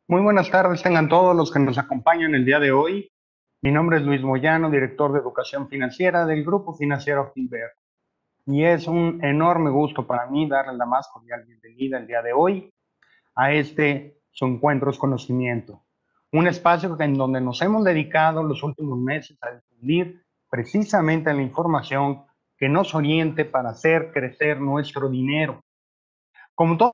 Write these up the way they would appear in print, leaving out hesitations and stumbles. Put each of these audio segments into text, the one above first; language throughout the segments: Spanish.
Muy buenas tardes, tengan todos los que nos acompañan el día de hoy. Mi nombre es Luis Moyano, director de Educación Financiera del Grupo Financiero Finver. Y es un enorme gusto para mí darles la más cordial bienvenida el día de hoy a su Encuentros Conocimiento. Un espacio en donde nos hemos dedicado los últimos meses a difundir precisamente la información que nos oriente para hacer crecer nuestro dinero. Como todo,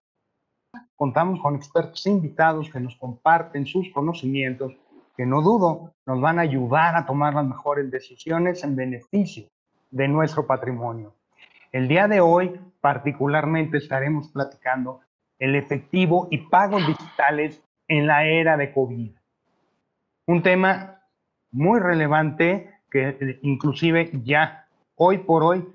contamos con expertos invitados que nos comparten sus conocimientos, que no dudo nos van a ayudar a tomar las mejores decisiones en beneficio de nuestro patrimonio. El día de hoy particularmente estaremos platicando el efectivo y pagos digitales en la era de COVID. Un tema muy relevante que inclusive ya hoy por hoy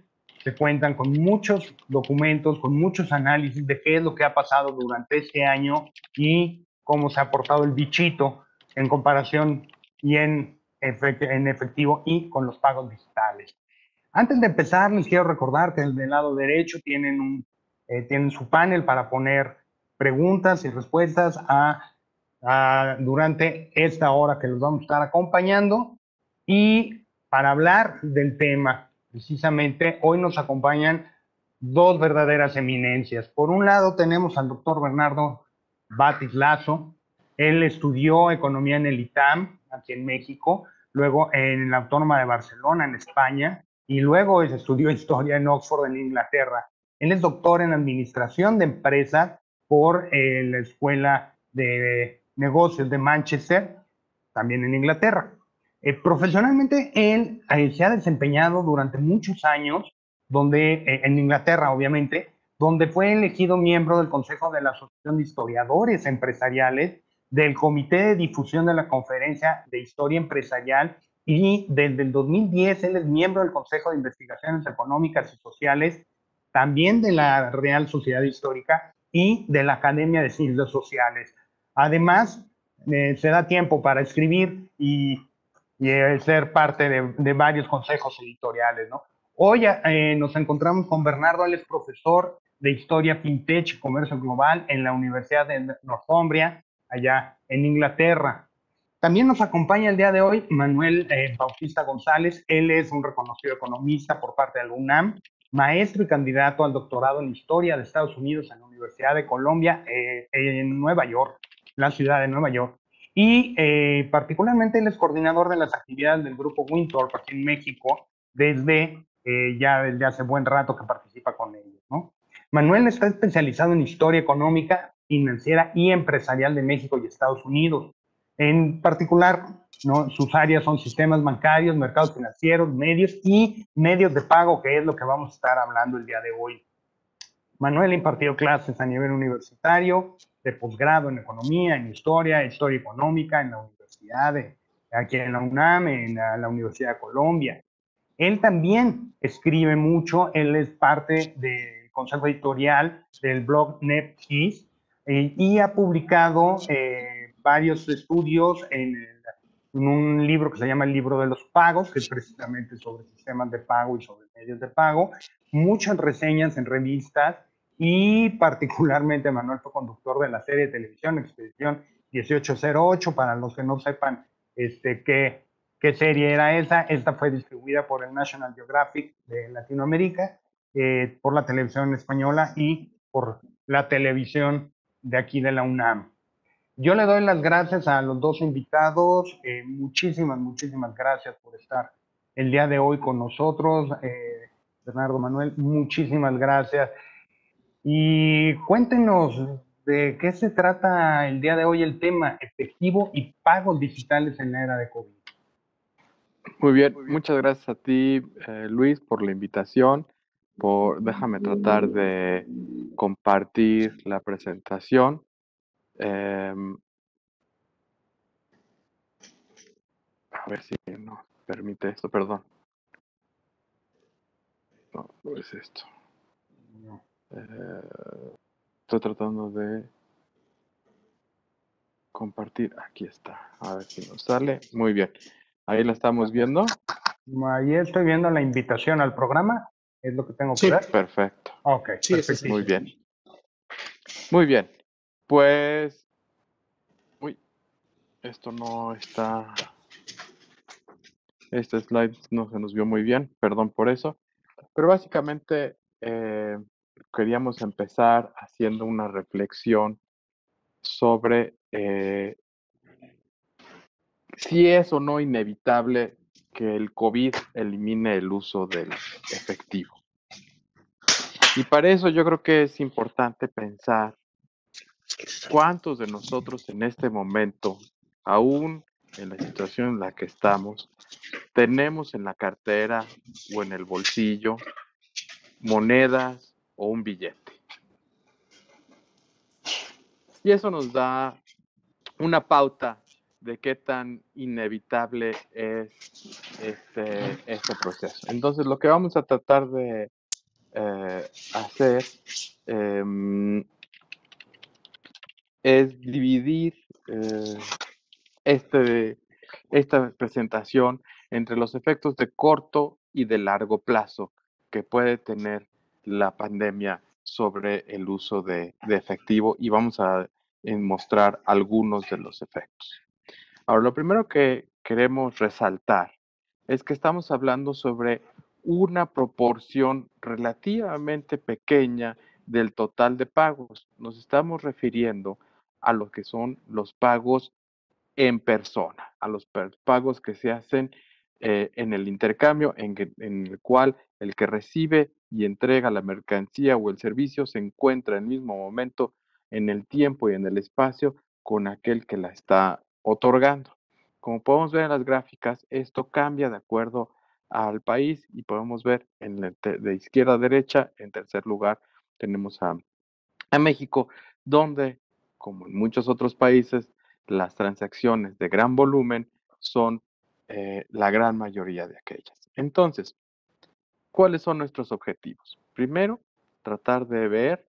se cuentan con muchos documentos, con muchos análisis de qué es lo que ha pasado durante este año y cómo se ha portado el bichito en comparación y en efectivo y con los pagos digitales. Antes de empezar, les quiero recordar que del lado derecho tienen su panel para poner preguntas y respuestas durante esta hora que los vamos a estar acompañando. Y para hablar del tema, precisamente, hoy nos acompañan dos verdaderas eminencias. Por un lado tenemos al doctor Bernardo Batis Lazo. Él estudió economía en el ITAM, aquí en México, luego en la Autónoma de Barcelona, en España, y luego estudió historia en Oxford, en Inglaterra. Él es doctor en administración de empresas por la Escuela de Negocios de Manchester, también en Inglaterra. Profesionalmente, él se ha desempeñado durante muchos años, en Inglaterra, obviamente, donde fue elegido miembro del Consejo de la Asociación de Historiadores Empresariales, del Comité de Difusión de la Conferencia de Historia Empresarial, y desde el 2010 él es miembro del Consejo de Investigaciones Económicas y Sociales, también de la Real Sociedad Histórica y de la Academia de Ciencias Sociales. Además, se da tiempo para escribir y ser parte de varios consejos editoriales, ¿no? Hoy nos encontramos con Bernardo, él es profesor de Historia FinTech y Comercio Global en la Universidad de Northumbria, allá en Inglaterra. También nos acompaña el día de hoy Manuel Bautista González. Él es un reconocido economista por parte de la UNAM, maestro y candidato al doctorado en Historia de Estados Unidos en la Universidad de Columbia, en Nueva York, la ciudad de Nueva York. Y particularmente él es coordinador de las actividades del grupo Winthorpe aquí en México, desde hace buen rato que participa con ellos, ¿no? Manuel está especializado en historia económica, financiera y empresarial de México y Estados Unidos. En particular, ¿no? Sus áreas son sistemas bancarios, mercados financieros, medios y medios de pago, que es lo que vamos a estar hablando el día de hoy. Manuel impartió clases a nivel universitario, de posgrado en economía, en historia económica en la universidad, aquí en la UNAM, en la Universidad de Colombia. Él también escribe mucho, él es parte del consejo editorial del blog NetEase y ha publicado varios estudios en un libro que se llama El Libro de los Pagos, que es precisamente sobre sistemas de pago y sobre medios de pago, muchas reseñas en revistas y particularmente Manuel fue conductor de la serie de televisión Expedición 1808, para los que no sepan qué serie era esa. Esta fue distribuida por el National Geographic de Latinoamérica, por la televisión española y por la televisión de aquí de la UNAM. Yo le doy las gracias a los dos invitados. Muchísimas gracias por estar el día de hoy con nosotros. Bernardo, Manuel, muchísimas gracias. Y cuéntenos de qué se trata el día de hoy el tema efectivo y pagos digitales en la era de COVID. Muy bien, muchas gracias a ti, Luis, por la invitación. Déjame tratar de compartir la presentación. A ver si nos permite esto, perdón. No es esto. Estoy tratando de compartir. Aquí está. A ver si nos sale. Muy bien. Ahí la estamos viendo. Ahí estoy viendo la invitación al programa. ¿Es lo que tengo que ver? Perfecto. Ok, sí, perfecto. Muy bien. Muy bien. Pues, esto no está, este slide no se nos vio muy bien, perdón por eso. Pero básicamente queríamos empezar haciendo una reflexión sobre si es o no inevitable que el COVID elimine el uso del efectivo. Y para eso yo creo que es importante pensar cuántos de nosotros en este momento, aún en la situación en la que estamos, tenemos en la cartera o en el bolsillo monedas o un billete. Y eso nos da una pauta de qué tan inevitable es este proceso. Entonces, lo que vamos a tratar de hacer eh, es dividir este, esta presentación entre los efectos de corto y de largo plazo que puede tener la pandemia sobre el uso de efectivo, y vamos a mostrar algunos de los efectos. Ahora, lo primero que queremos resaltar es que estamos hablando sobre una proporción relativamente pequeña del total de pagos. Nos estamos refiriendo a lo que son los pagos en persona, a los pagos que se hacen en el intercambio, en el cual el que recibe y entrega la mercancía o el servicio se encuentra en el mismo momento, en el tiempo y en el espacio con aquel que la está otorgando. Como podemos ver en las gráficas, esto cambia de acuerdo al país y podemos ver de izquierda a derecha, en tercer lugar tenemos a México, donde, como en muchos otros países, las transacciones de gran volumen son la gran mayoría de aquellas. Entonces, ¿cuáles son nuestros objetivos? Primero, tratar de ver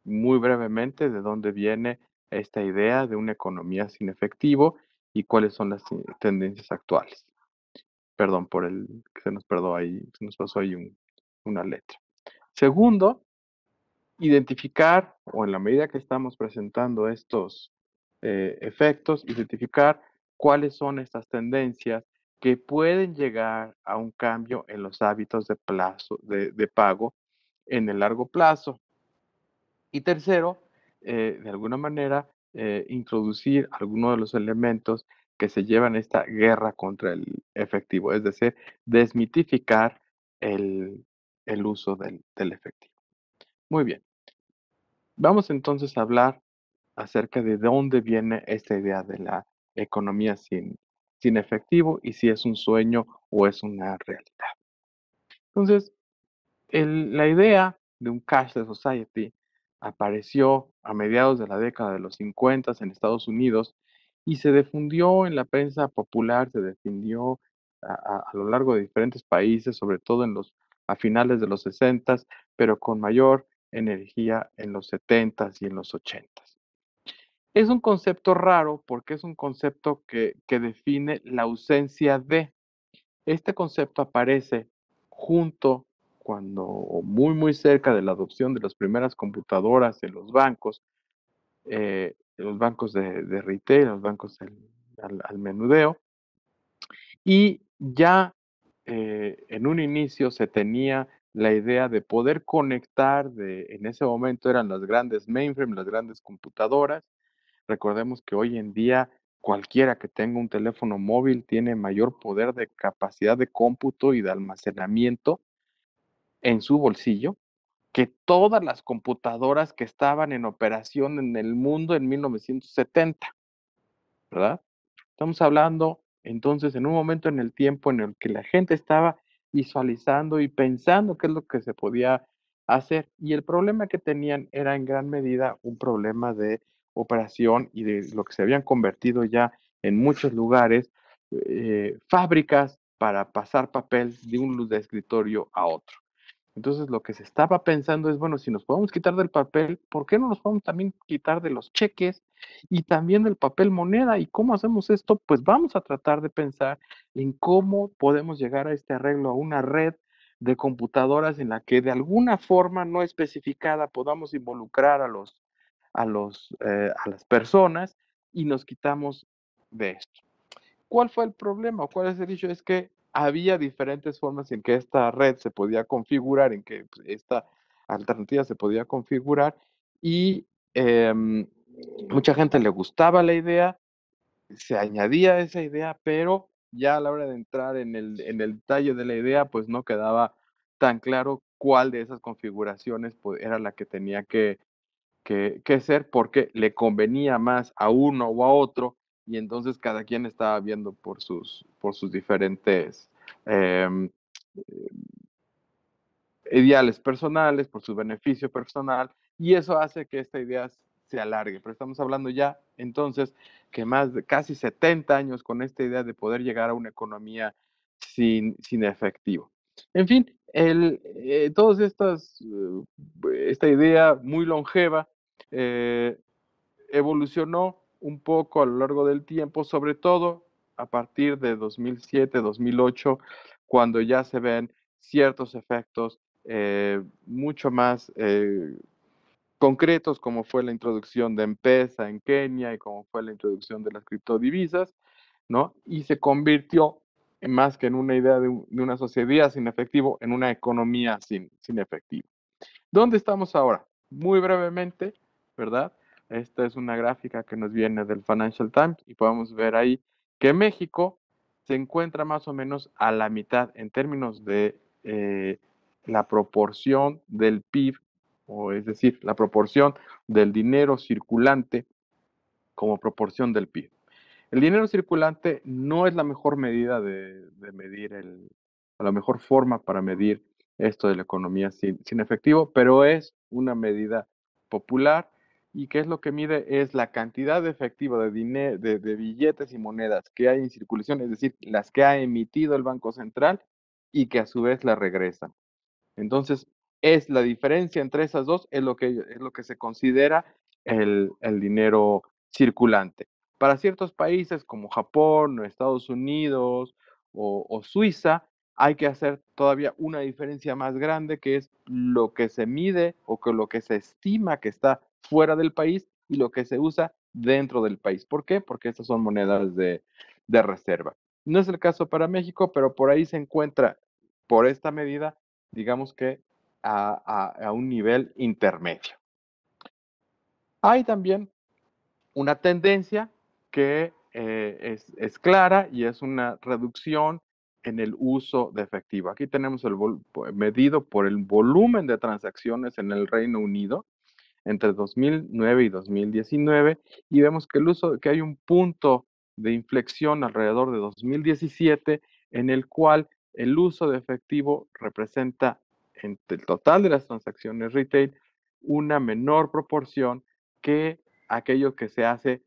muy brevemente de dónde viene esta idea de una economía sin efectivo y cuáles son las tendencias actuales. Perdón por el que se nos perdió ahí, se nos pasó ahí una letra. Segundo, identificar, o en la medida que estamos presentando estos efectos, identificar cuáles son estas tendencias que pueden llegar a un cambio en los hábitos de pago en el largo plazo. Y tercero, de alguna manera, introducir algunos de los elementos que se llevan esta guerra contra el efectivo, es decir, desmitificar el, el uso del efectivo. Muy bien. Vamos entonces a hablar acerca de dónde viene esta idea de la economía sin efectivo y si es un sueño o es una realidad. Entonces, la idea de un cashless society apareció a mediados de la década de los 50 en Estados Unidos y se difundió en la prensa popular, se difundió a lo largo de diferentes países, sobre todo a finales de los 60, pero con mayor energía en los 70 y en los 80. Es un concepto raro porque es un concepto que define la ausencia de. Este concepto aparece junto cuando, o muy, muy cerca de la adopción de las primeras computadoras en los bancos de retail, los bancos al menudeo, y ya en un inicio se tenía la idea de poder conectar, en ese momento eran las grandes mainframes, las grandes computadoras. Recordemos que hoy en día cualquiera que tenga un teléfono móvil tiene mayor poder de capacidad de cómputo y de almacenamiento en su bolsillo que todas las computadoras que estaban en operación en el mundo en 1970, ¿verdad? Estamos hablando entonces en un momento en el tiempo en el que la gente estaba visualizando y pensando qué es lo que se podía hacer. Y el problema que tenían era en gran medida un problema de operación y de lo que se habían convertido ya en muchos lugares, fábricas para pasar papel de un de escritorio a otro. Entonces lo que se estaba pensando es, bueno, si nos podemos quitar del papel, ¿por qué no nos podemos también quitar de los cheques y también del papel moneda? ¿Y cómo hacemos esto? Pues vamos a tratar de pensar en cómo podemos llegar a este arreglo, a una red de computadoras en la que de alguna forma no especificada podamos involucrar a las personas y nos quitamos de esto. ¿Cuál fue el problema? ¿Cuál es el hecho? Es que había diferentes formas en que esta red se podía configurar, en que pues, esta alternativa se podía configurar y mucha gente le gustaba la idea, se añadía esa idea, pero ya a la hora de entrar en el detalle de la idea, pues no quedaba tan claro cuál de esas configuraciones pues, era la que tenía que ser, porque le convenía más a uno o a otro, y entonces cada quien estaba viendo por sus diferentes em, ideales personales, por su beneficio personal, y eso hace que esta idea se alargue. Pero estamos hablando ya entonces que más de casi 70 años con esta idea de poder llegar a una economía sin efectivo. En fin, todas estas, esta idea muy longeva evolucionó un poco a lo largo del tiempo, sobre todo a partir de 2007, 2008, cuando ya se ven ciertos efectos mucho más concretos, como fue la introducción de M-Pesa en Kenia y como fue la introducción de las criptodivisas, ¿no? Y se convirtió más que en una idea de una sociedad sin efectivo, en una economía sin efectivo. ¿Dónde estamos ahora? Muy brevemente, ¿verdad? Esta es una gráfica que nos viene del Financial Times y podemos ver ahí que México se encuentra más o menos a la mitad en términos de la proporción del PIB, o es decir, la proporción del dinero circulante como proporción del PIB. El dinero circulante no es la mejor medida de medir o la mejor forma para medir esto de la economía sin efectivo, pero es una medida popular. ¿Y qué es lo que mide? Es la cantidad de efectivo de dinero, de billetes y monedas que hay en circulación, es decir, las que ha emitido el Banco Central y que a su vez la regresan. Entonces, es la diferencia entre esas dos, es lo que se considera el dinero circulante. Para ciertos países como Japón, o Estados Unidos o Suiza, hay que hacer todavía una diferencia más grande, que es lo que se mide o que lo que se estima que está fuera del país y lo que se usa dentro del país. ¿Por qué? Porque estas son monedas de reserva. No es el caso para México, pero por ahí se encuentra, por esta medida, digamos que a un nivel intermedio. Hay también una tendencia que es clara y es una reducción en el uso de efectivo. Aquí tenemos medido por el volumen de transacciones en el Reino Unido entre 2009 y 2019 y vemos que hay un punto de inflexión alrededor de 2017 en el cual el uso de efectivo representa entre el total de las transacciones retail una menor proporción que aquello que se hace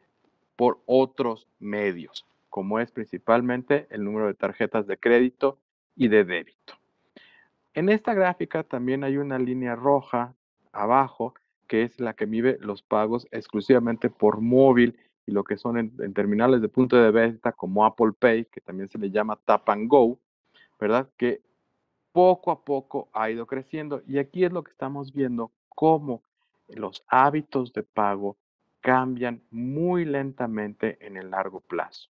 por otros medios, como es principalmente el número de tarjetas de crédito y de débito. En esta gráfica también hay una línea roja abajo, que es la que mide los pagos exclusivamente por móvil y lo que son en terminales de punto de venta como Apple Pay, que también se le llama Tap and Go, ¿verdad? Que poco a poco ha ido creciendo. Y aquí es lo que estamos viendo, cómo los hábitos de pago cambian muy lentamente en el largo plazo.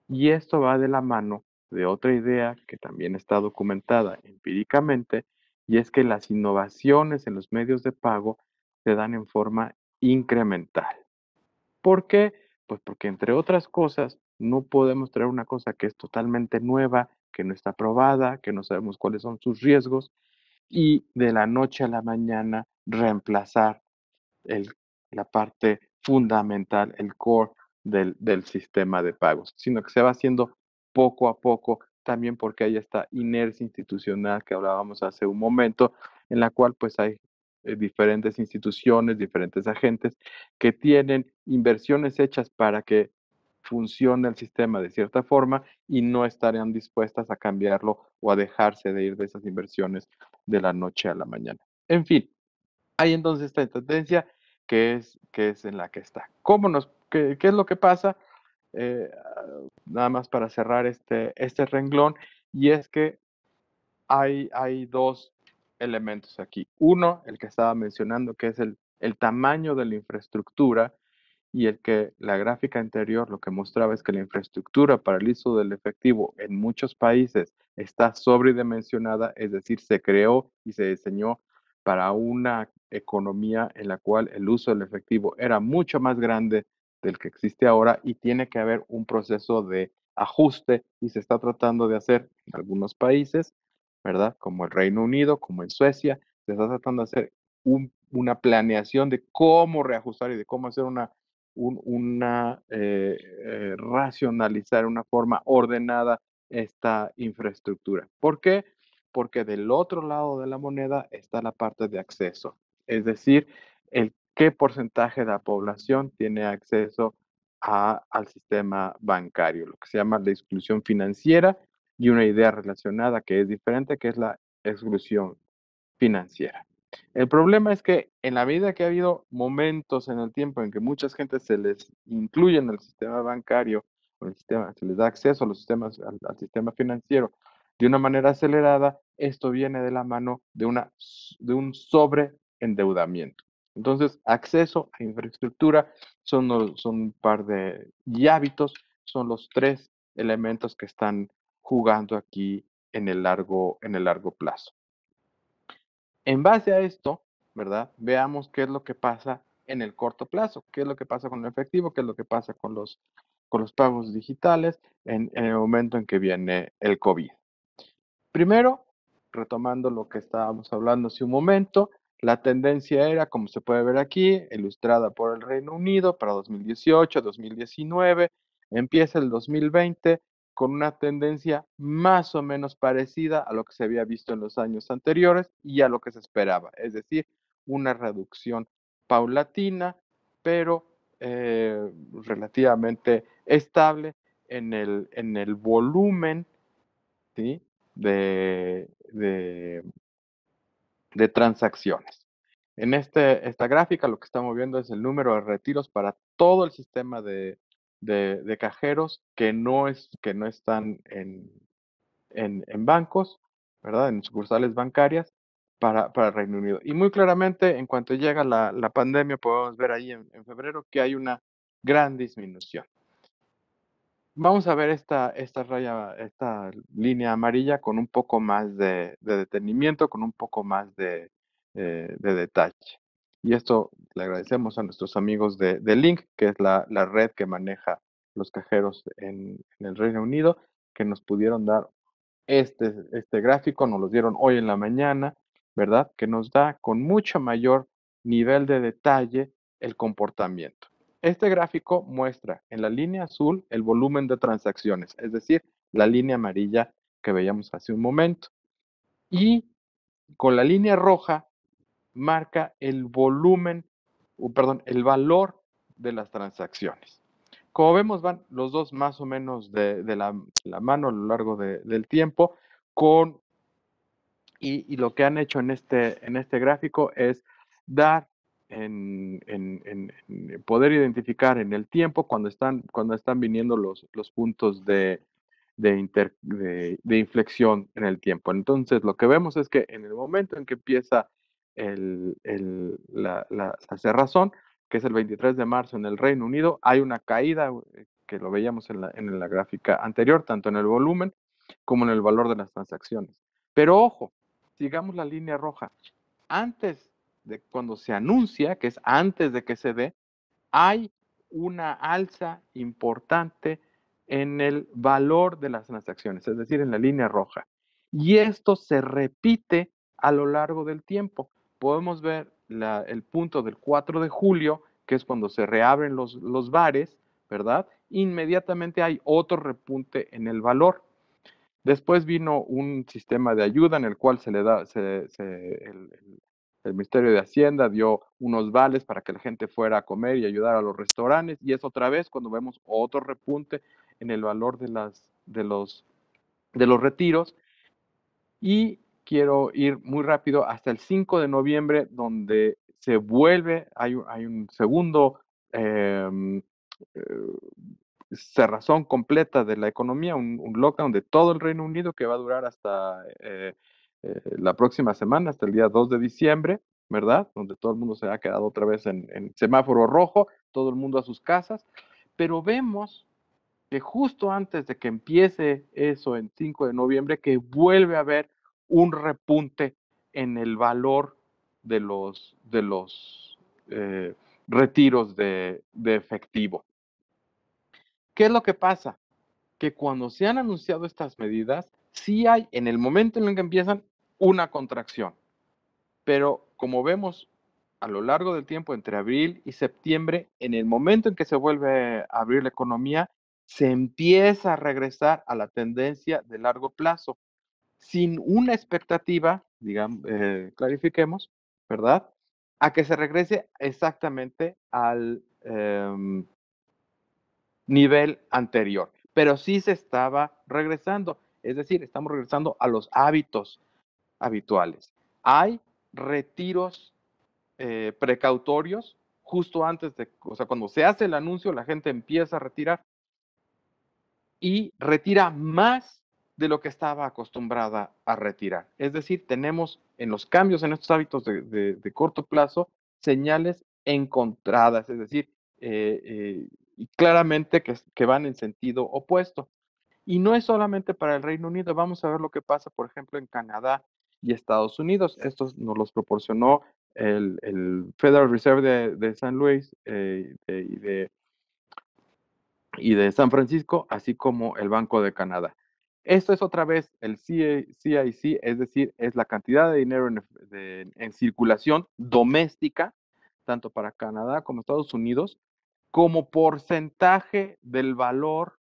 Y esto va de la mano de otra idea que también está documentada empíricamente, y es que las innovaciones en los medios de pago se dan en forma incremental. ¿Por qué? Pues porque entre otras cosas, no podemos traer una cosa que es totalmente nueva, que no está probada, que no sabemos cuáles son sus riesgos, y de la noche a la mañana reemplazar el, la parte fundamental, el core del sistema de pagos, sino que se va haciendo poco a poco, también porque hay esta inercia institucional que hablábamos hace un momento, en la cual pues hay diferentes instituciones, diferentes agentes que tienen inversiones hechas para que funcione el sistema de cierta forma y no estarían dispuestas a cambiarlo o a dejarse de ir de esas inversiones de la noche a la mañana. En fin, hay entonces esta tendencia que es en la que está. ¿Qué es lo que pasa? Eh, Nada más para cerrar este renglón, y es que hay dos elementos aquí. Uno, el que estaba mencionando, que es el tamaño de la infraestructura, y el que la gráfica anterior lo que mostraba es que la infraestructura para el uso del efectivo en muchos países está sobredimensionada, es decir, se creó y se diseñó para una economía en la cual el uso del efectivo era mucho más grande del que existe ahora y tiene que haber un proceso de ajuste y se está tratando de hacer en algunos países, ¿verdad? Como el Reino Unido, como en Suecia, se está tratando de hacer una planeación de cómo reajustar y de cómo hacer racionalizar una forma ordenada esta infraestructura. ¿Por qué? Porque del otro lado de la moneda está la parte de acceso, es decir, el qué porcentaje de la población tiene acceso al sistema bancario, lo que se llama la exclusión financiera y una idea relacionada que es diferente, que es la exclusión financiera. El problema es que en la medida que ha habido momentos en el tiempo en que mucha gente se les incluye en el sistema bancario, o el sistema, se les da acceso a los sistemas, al sistema financiero de una manera acelerada, esto viene de la mano de un sobreendeudamiento. Entonces, acceso a infraestructura son un par de y hábitos, son los tres elementos que están jugando aquí en el largo plazo. En base a esto, ¿verdad? Veamos qué es lo que pasa en el corto plazo, qué es lo que pasa con el efectivo, qué es lo que pasa con los pagos digitales en el momento en que viene el COVID. Primero, retomando lo que estábamos hablando hace un momento, la tendencia era, como se puede ver aquí, ilustrada por el Reino Unido para 2018, 2019, empieza el 2020 con una tendencia más o menos parecida a lo que se había visto en los años anteriores y a lo que se esperaba, es decir, una reducción paulatina, pero relativamente estable en el volumen, ¿sí? de, de, de transacciones. En esta gráfica lo que estamos viendo es el número de retiros para todo el sistema de cajeros que no están en bancos, ¿verdad? En sucursales bancarias para el Reino Unido. Y muy claramente, en cuanto llega la pandemia, podemos ver ahí en febrero que hay una gran disminución. Vamos a ver esta raya, esta línea amarilla con un poco más de detenimiento, con un poco más de detalle. Y esto le agradecemos a nuestros amigos de Link, que es la red que maneja los cajeros en el Reino Unido, que nos pudieron dar este gráfico, nos lo dieron hoy en la mañana, ¿verdad? Que nos da con mucho mayor nivel de detalle el comportamiento. Este gráfico muestra en la línea azul el volumen de transacciones, es decir, la línea amarilla que veíamos hace un momento. Y con la línea roja marca el volumen, perdón, el valor de las transacciones. Como vemos, van los dos más o menos de la mano a lo largo del tiempo, y lo que han hecho en este gráfico es dar en poder identificar en el tiempo cuando están viniendo los puntos de inflexión en el tiempo. Entonces, lo que vemos es que en el momento en que empieza la cerrazón, que es el 23 de marzo en el Reino Unido, hay una caída que lo veíamos en la gráfica anterior, tanto en el volumen como en el valor de las transacciones. Pero ojo, sigamos la línea roja. Antes de cuando se anuncia, que es antes de que se dé, hay una alza importante en el valor de las transacciones, es decir, en la línea roja. Y esto se repite a lo largo del tiempo. Podemos ver el punto del 4 de julio, que es cuando se reabren los bares, ¿verdad? Inmediatamente hay otro repunte en el valor. Después vino un sistema de ayuda en el cual el Ministerio de Hacienda dio unos vales para que la gente fuera a comer y ayudar a los restaurantes, y es otra vez cuando vemos otro repunte en el valor de los retiros. Y quiero ir muy rápido hasta el 5 de noviembre, donde se vuelve, hay un segundo eh, cerrazón completa de la economía, un lockdown de todo el Reino Unido que va a durar hasta la próxima semana, hasta el día 2 de diciembre, ¿verdad? Donde todo el mundo se ha quedado otra vez en semáforo rojo, todo el mundo a sus casas, pero vemos que justo antes de que empiece eso en 5 de noviembre, que vuelve a haber un repunte en el valor de los retiros de efectivo. ¿Qué es lo que pasa? Que cuando se han anunciado estas medidas, sí hay, en el momento en el que empiezan, una contracción. Pero como vemos a lo largo del tiempo, entre abril y septiembre, en el momento en que se vuelve a abrir la economía, se empieza a regresar a la tendencia de largo plazo, sin una expectativa, digamos, clarifiquemos, ¿verdad? A que se regrese exactamente al nivel anterior, pero sí se estaba regresando, es decir, estamos regresando a los hábitos habituales. Hay retiros precautorios justo antes de, o sea, cuando se hace el anuncio, la gente empieza a retirar y retira más de lo que estaba acostumbrada a retirar. Es decir, tenemos en los cambios en estos hábitos de corto plazo señales encontradas, es decir, claramente que van en sentido opuesto. Y no es solamente para el Reino Unido, vamos a ver lo que pasa, por ejemplo, en Canadá y Estados Unidos. Estos nos los proporcionó el Federal Reserve de San Luis y de San Francisco, así como el Banco de Canadá. Esto es otra vez el CIC, es decir, es la cantidad de dinero en circulación doméstica, tanto para Canadá como Estados Unidos, como porcentaje del valor,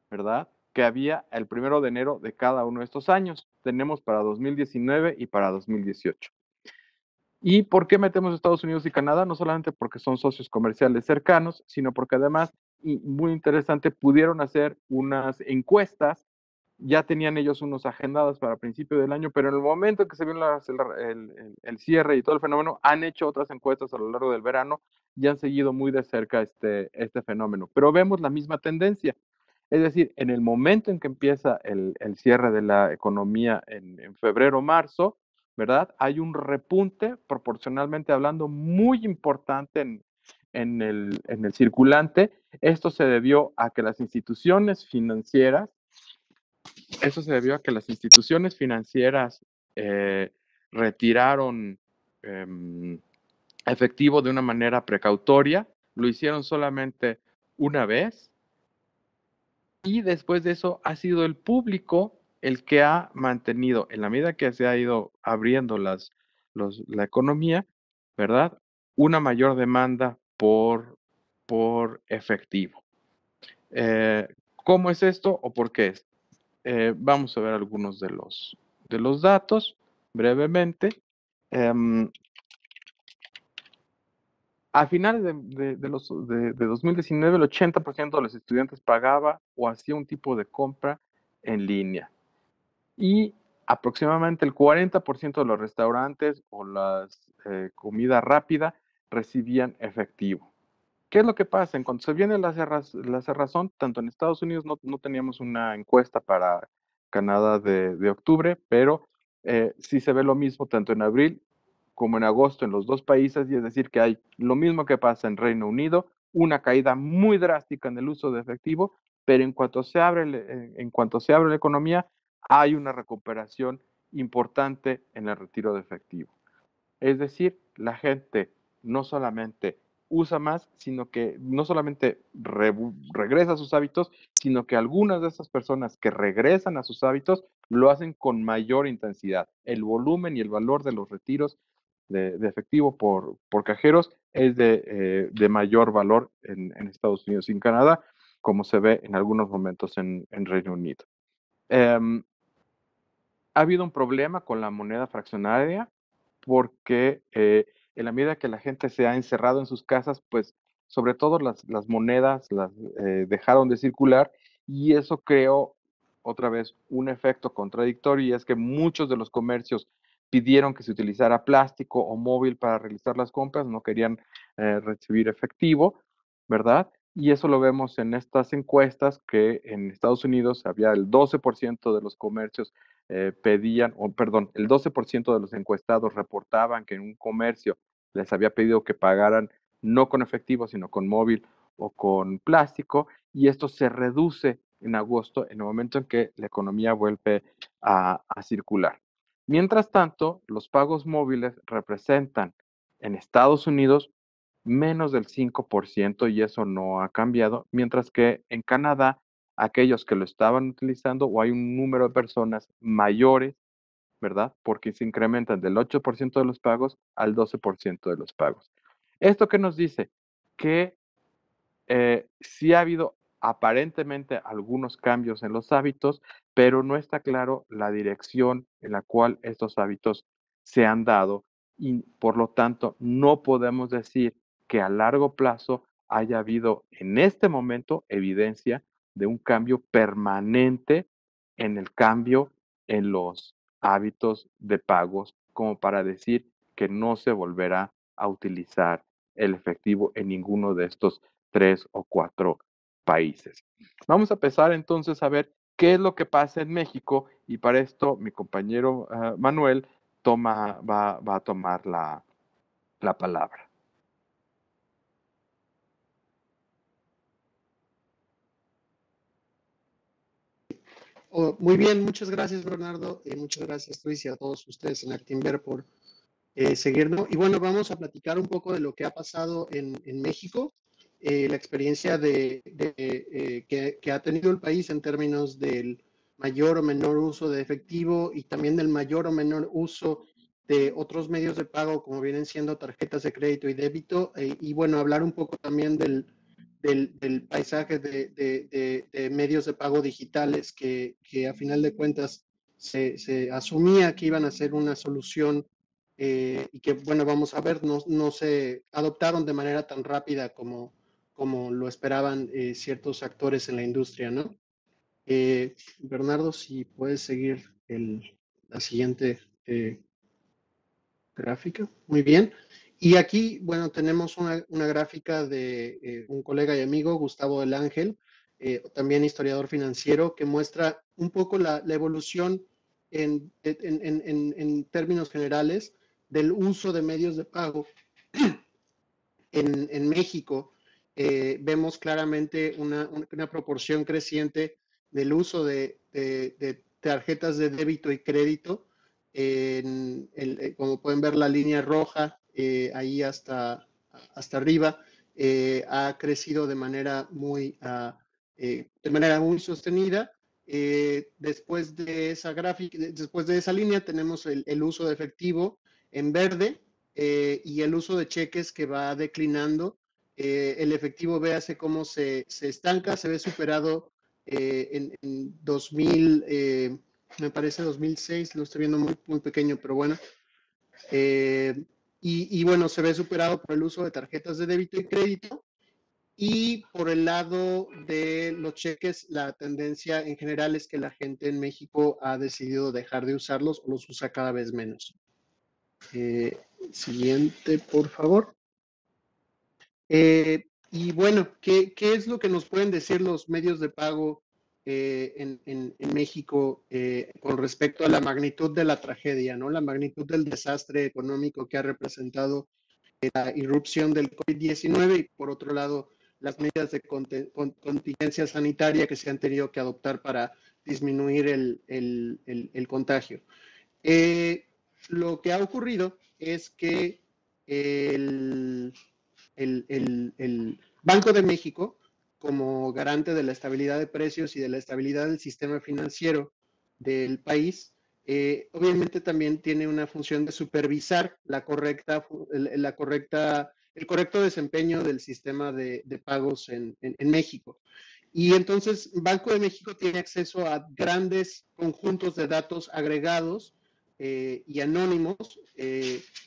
¿verdad?, que había el 1 de enero de cada uno de estos años. Tenemos para 2019 y para 2018. ¿Y por qué metemos Estados Unidos y Canadá? No solamente porque son socios comerciales cercanos, sino porque además, y muy interesante, pudieron hacer unas encuestas, ya tenían ellos unos agendados para principio del año, pero en el momento en que se vio el cierre y todo el fenómeno, han hecho otras encuestas a lo largo del verano y han seguido muy de cerca este fenómeno. Pero vemos la misma tendencia. Es decir, en el momento en que empieza el cierre de la economía en febrero, marzo, ¿verdad? Hay un repunte, proporcionalmente hablando, muy importante en el circulante. Esto se debió a que las instituciones financieras, eso se debió a que las instituciones financieras retiraron efectivo de una manera precautoria, lo hicieron solamente una vez y después de eso ha sido el público el que ha mantenido, en la medida que se ha ido abriendo la economía, ¿verdad? Una mayor demanda por efectivo. ¿Cómo es esto o por qué es? Vamos a ver algunos de los datos brevemente. A finales de 2019, el 80% de los estudiantes pagaba o hacía un tipo de compra en línea. Y aproximadamente el 40% de los restaurantes o las comida rápida recibían efectivo. ¿Qué es lo que pasa? En cuanto se viene la cerrazón, tanto en Estados Unidos no teníamos una encuesta para Canadá de octubre, pero sí se ve lo mismo tanto en abril como en agosto en los dos países, y es decir, que hay lo mismo que pasa en Reino Unido, una caída muy drástica en el uso de efectivo, pero en cuanto se abre la economía, hay una recuperación importante en el retiro de efectivo. Es decir, la gente no solamente usa más, sino que no solamente regresa a sus hábitos, sino que algunas de esas personas que regresan a sus hábitos lo hacen con mayor intensidad. El volumen y el valor de los retiros de efectivo por cajeros es de mayor valor en Estados Unidos y en Canadá, como se ve en algunos momentos en Reino Unido. Ha habido un problema con la moneda fraccionaria porque en la medida que la gente se ha encerrado en sus casas, pues sobre todo las monedas las dejaron de circular, y eso creó otra vez un efecto contradictorio, y es que muchos de los comercios pidieron que se utilizara plástico o móvil para realizar las compras, no querían recibir efectivo, ¿verdad? Y eso lo vemos en estas encuestas que en Estados Unidos había el 12% de los comercios pedían, o perdón, el 12% de los encuestados reportaban que en un comercio les había pedido que pagaran no con efectivo, sino con móvil o con plástico, y esto se reduce en agosto, en el momento en que la economía vuelve a circular. Mientras tanto, los pagos móviles representan en Estados Unidos menos del 5% y eso no ha cambiado, mientras que en Canadá, aquellos que lo estaban utilizando o hay un número de personas mayores, ¿verdad? Porque se incrementan del 8% de los pagos al 12% de los pagos. ¿Esto qué nos dice? Que sí ha habido aparentemente algunos cambios en los hábitos, pero no está claro la dirección en la cual estos hábitos se han dado y por lo tanto no podemos decir que a largo plazo haya habido en este momento evidencia de un cambio permanente en el cambio en los hábitos de pagos, como para decir que no se volverá a utilizar el efectivo en ninguno de estos 3 o 4 países. Vamos a empezar entonces a ver qué es lo que pasa en México y para esto mi compañero Manuel va a tomar la palabra. Oh, muy bien, muchas gracias Bernardo, muchas gracias Luis y a todos ustedes en Actinver por seguirnos. Y bueno, vamos a platicar un poco de lo que ha pasado en México, la experiencia que ha tenido el país en términos del mayor o menor uso de efectivo y también del mayor o menor uso de otros medios de pago como vienen siendo tarjetas de crédito y débito. Y bueno, hablar un poco también del paisaje de medios de pago digitales que a final de cuentas se asumía que iban a ser una solución y que, bueno, vamos a ver, no se adoptaron de manera tan rápida como lo esperaban ciertos actores en la industria, ¿no? Bernardo, si puedes seguir la siguiente gráfica. Muy bien. Y aquí, bueno, tenemos una gráfica de un colega y amigo, Gustavo del Ángel, también historiador financiero, que muestra un poco la evolución en términos generales del uso de medios de pago en México. Vemos claramente una proporción creciente del uso de tarjetas de débito y crédito. Como pueden ver, la línea roja ahí hasta arriba ha crecido de manera muy sostenida. Después de esa gráfica, después de esa línea, tenemos el uso de efectivo en verde y el uso de cheques que va declinando. El efectivo, véase cómo se estanca, se ve superado en 2000, me parece 2006, lo estoy viendo muy pequeño, pero bueno. Y bueno, se ve superado por el uso de tarjetas de débito y crédito. Y por el lado de los cheques, la tendencia en general es que la gente en México ha decidido dejar de usarlos o los usa cada vez menos. Siguiente, por favor. Y bueno, ¿qué es lo que nos pueden decir los medios de pago en México con respecto a la magnitud de la tragedia, ¿no? La magnitud del desastre económico que ha representado la irrupción del COVID-19 y por otro lado las medidas de contingencia sanitaria que se han tenido que adoptar para disminuir el contagio. Lo que ha ocurrido es que el Banco de México, como garante de la estabilidad de precios y de la estabilidad del sistema financiero del país, obviamente también tiene una función de supervisar el correcto desempeño del sistema de pagos en México. Y entonces Banco de México tiene acceso a grandes conjuntos de datos agregados y anónimos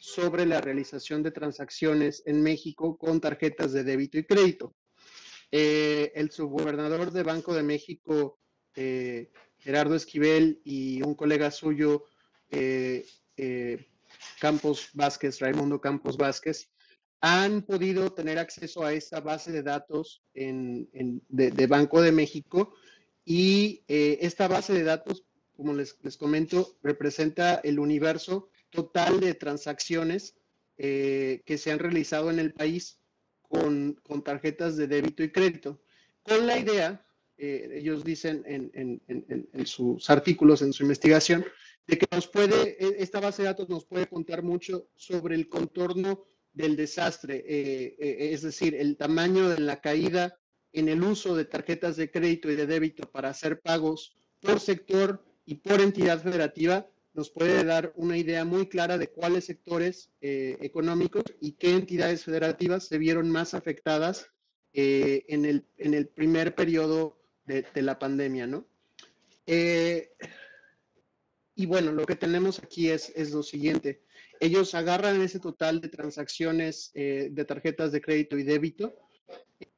sobre la realización de transacciones en México con tarjetas de débito y crédito. El subgobernador de Banco de México, Gerardo Esquivel, y un colega suyo, Campos Vázquez, Raimundo Campos Vázquez, han podido tener acceso a esta base de datos de Banco de México y esta base de datos como les comento, representa el universo total de transacciones que se han realizado en el país con tarjetas de débito y crédito, con la idea, ellos dicen en sus artículos, en su investigación, de que esta base de datos nos puede contar mucho sobre el contorno del desastre, es decir, el tamaño de la caída en el uso de tarjetas de crédito y de débito para hacer pagos por sector y por entidad federativa, nos puede dar una idea muy clara de cuáles sectores económicos y qué entidades federativas se vieron más afectadas en el primer periodo de la pandemia, ¿no? Y bueno, lo que tenemos aquí es lo siguiente. Ellos agarran ese total de transacciones de tarjetas de crédito y débito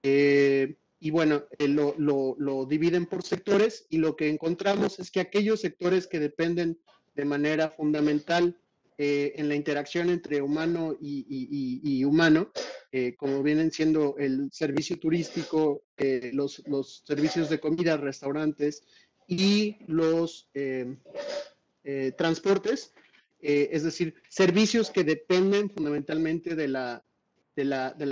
y bueno, lo dividen por sectores y lo que encontramos es que aquellos sectores que dependen de manera fundamental en la interacción entre humano y humano, como vienen siendo el servicio turístico, los servicios de comida, restaurantes y los transportes, es decir, servicios que dependen fundamentalmente de la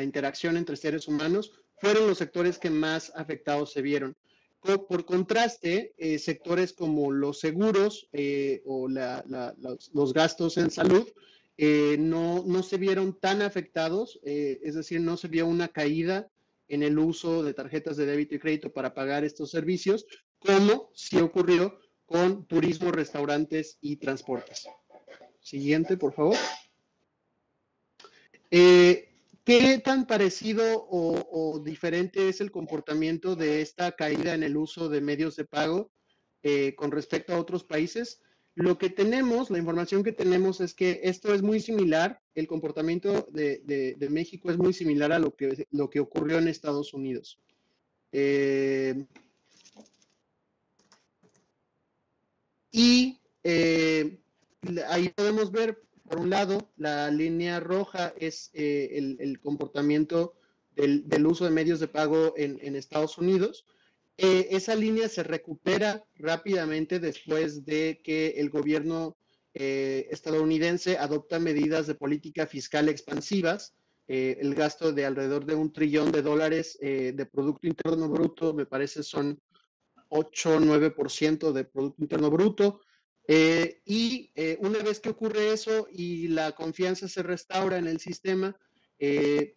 interacción entre seres humanos, fueron los sectores que más afectados se vieron. Por contraste, sectores como los seguros o los gastos en salud no se vieron tan afectados, es decir, no se vio una caída en el uso de tarjetas de débito y crédito para pagar estos servicios, como sí ocurrió con turismo, restaurantes y transportes. Siguiente, por favor. ¿Qué tan parecido o diferente es el comportamiento de esta caída en el uso de medios de pago con respecto a otros países? Lo que tenemos, la información que tenemos es que esto es muy similar, el comportamiento de México es muy similar a lo que ocurrió en Estados Unidos. Ahí podemos ver, por un lado, la línea roja es el comportamiento del uso de medios de pago en Estados Unidos. Esa línea se recupera rápidamente después de que el gobierno estadounidense adopta medidas de política fiscal expansivas. El gasto de alrededor de $1 trillón de Producto Interno Bruto, me parece son 8 o 9% de Producto Interno Bruto. Una vez que ocurre eso y la confianza se restaura en el sistema,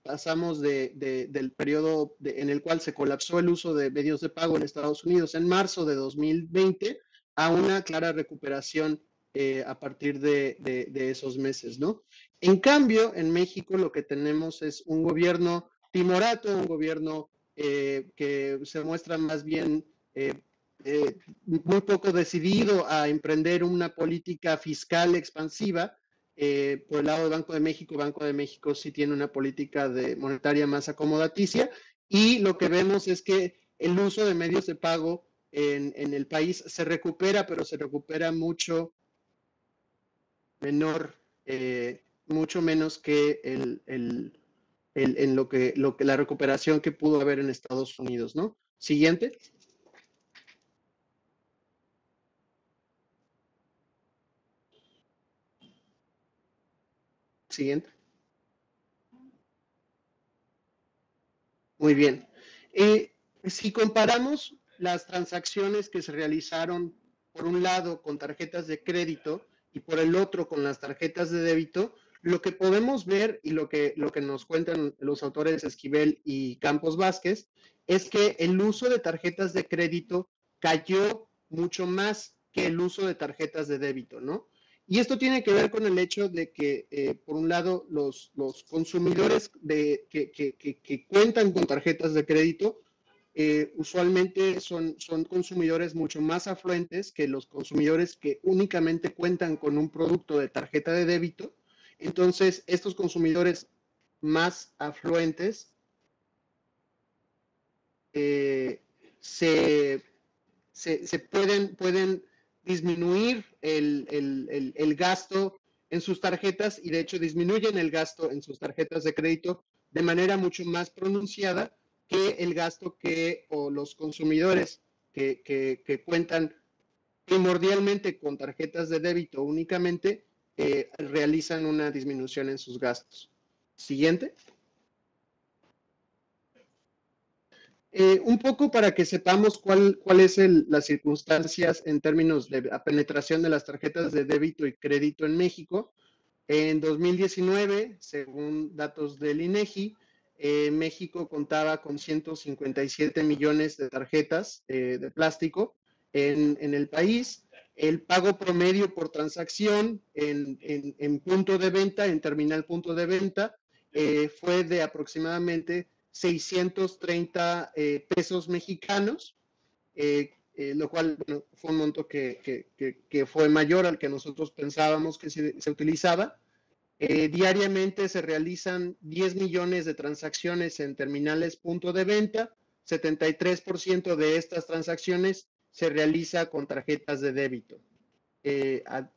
pasamos del periodo en el cual se colapsó el uso de medios de pago en Estados Unidos en marzo de 2020 a una clara recuperación a partir de esos meses, ¿no? En cambio, en México lo que tenemos es un gobierno timorato, un gobierno que se muestra más bien muy poco decidido a emprender una política fiscal expansiva. Por el lado del Banco de México sí tiene una política monetaria más acomodaticia y lo que vemos es que el uso de medios de pago en el país se recupera, pero se recupera mucho menor, mucho menos que en lo que la recuperación que pudo haber en Estados Unidos, ¿no? Siguiente. Siguiente. Muy bien. Si comparamos las transacciones que se realizaron, por un lado, con tarjetas de crédito y por el otro con las tarjetas de débito, lo que podemos ver y lo que nos cuentan los autores Esquivel y Campos Vázquez es que el uso de tarjetas de crédito cayó mucho más que el uso de tarjetas de débito, ¿no? Y esto tiene que ver con el hecho de que, por un lado, los consumidores que cuentan con tarjetas de crédito usualmente son consumidores mucho más afluentes que los consumidores que únicamente cuentan con un producto de tarjeta de débito. Entonces, estos consumidores más afluentes se pueden disminuir el gasto en sus tarjetas y de hecho disminuyen el gasto en sus tarjetas de crédito de manera mucho más pronunciada que el gasto o los consumidores que cuentan primordialmente con tarjetas de débito únicamente, realizan una disminución en sus gastos. Siguiente. Un poco para que sepamos cuál es las circunstancias en términos de la penetración de las tarjetas de débito y crédito en México. En 2019, según datos del INEGI, México contaba con 157 millones de tarjetas de plástico en el país. El pago promedio por transacción en punto de venta, en terminal punto de venta, fue de aproximadamente 630 pesos mexicanos, lo cual, bueno, fue un monto que fue mayor al que nosotros pensábamos que se utilizaba. Diariamente se realizan 10 millones de transacciones en terminales punto de venta. 73% de estas transacciones se realiza con tarjetas de débito.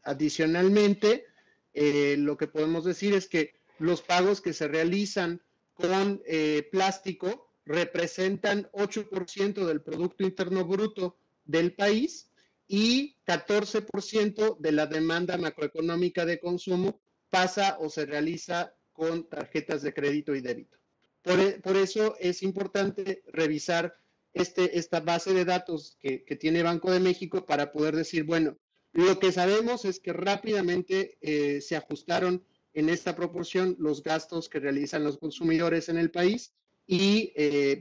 Adicionalmente, lo que podemos decir es que los pagos que se realizan con plástico representan 8% del Producto Interno Bruto del país y 14% de la demanda macroeconómica de consumo pasa o se realiza con tarjetas de crédito y débito. Por eso es importante revisar esta base de datos que tiene Banco de México para poder decir, bueno, lo que sabemos es que rápidamente se ajustaron en esta proporción los gastos que realizan los consumidores en el país y,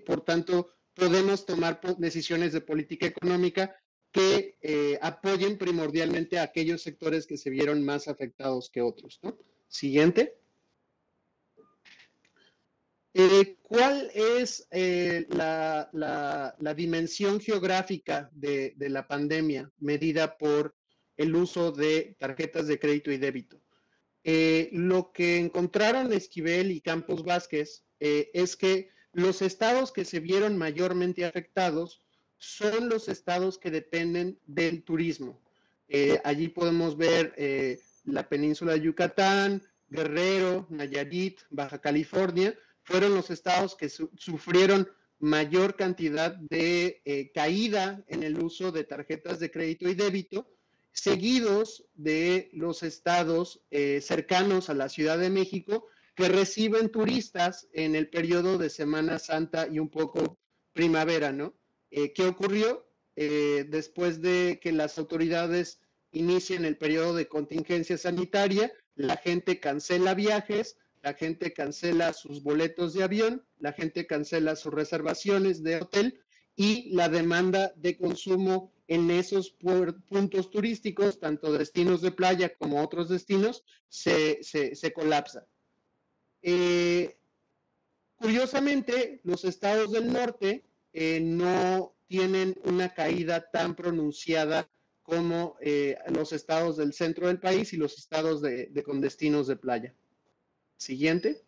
por tanto, podemos tomar decisiones de política económica que apoyen primordialmente a aquellos sectores que se vieron más afectados que otros, ¿no? Siguiente. ¿Cuál es la dimensión geográfica de la pandemia medida por el uso de tarjetas de crédito y débito? Lo que encontraron Esquivel y Campos Vázquez es que los estados que se vieron mayormente afectados son los estados que dependen del turismo. Allí podemos ver la península de Yucatán, Guerrero, Nayarit, Baja California, fueron los estados que sufrieron mayor cantidad de caída en el uso de tarjetas de crédito y débito, seguidos de los estados cercanos a la Ciudad de México que reciben turistas en el periodo de Semana Santa y un poco primavera, ¿no? ¿Qué ocurrió? Después de que las autoridades inicien el periodo de contingencia sanitaria, la gente cancela viajes, la gente cancela sus boletos de avión, la gente cancela sus reservaciones de hotel y la demanda de consumo en esos puntos turísticos, tanto destinos de playa como otros destinos, se colapsa. Curiosamente, los estados del norte no tienen una caída tan pronunciada como los estados del centro del país y los estados con destinos de playa. Siguiente.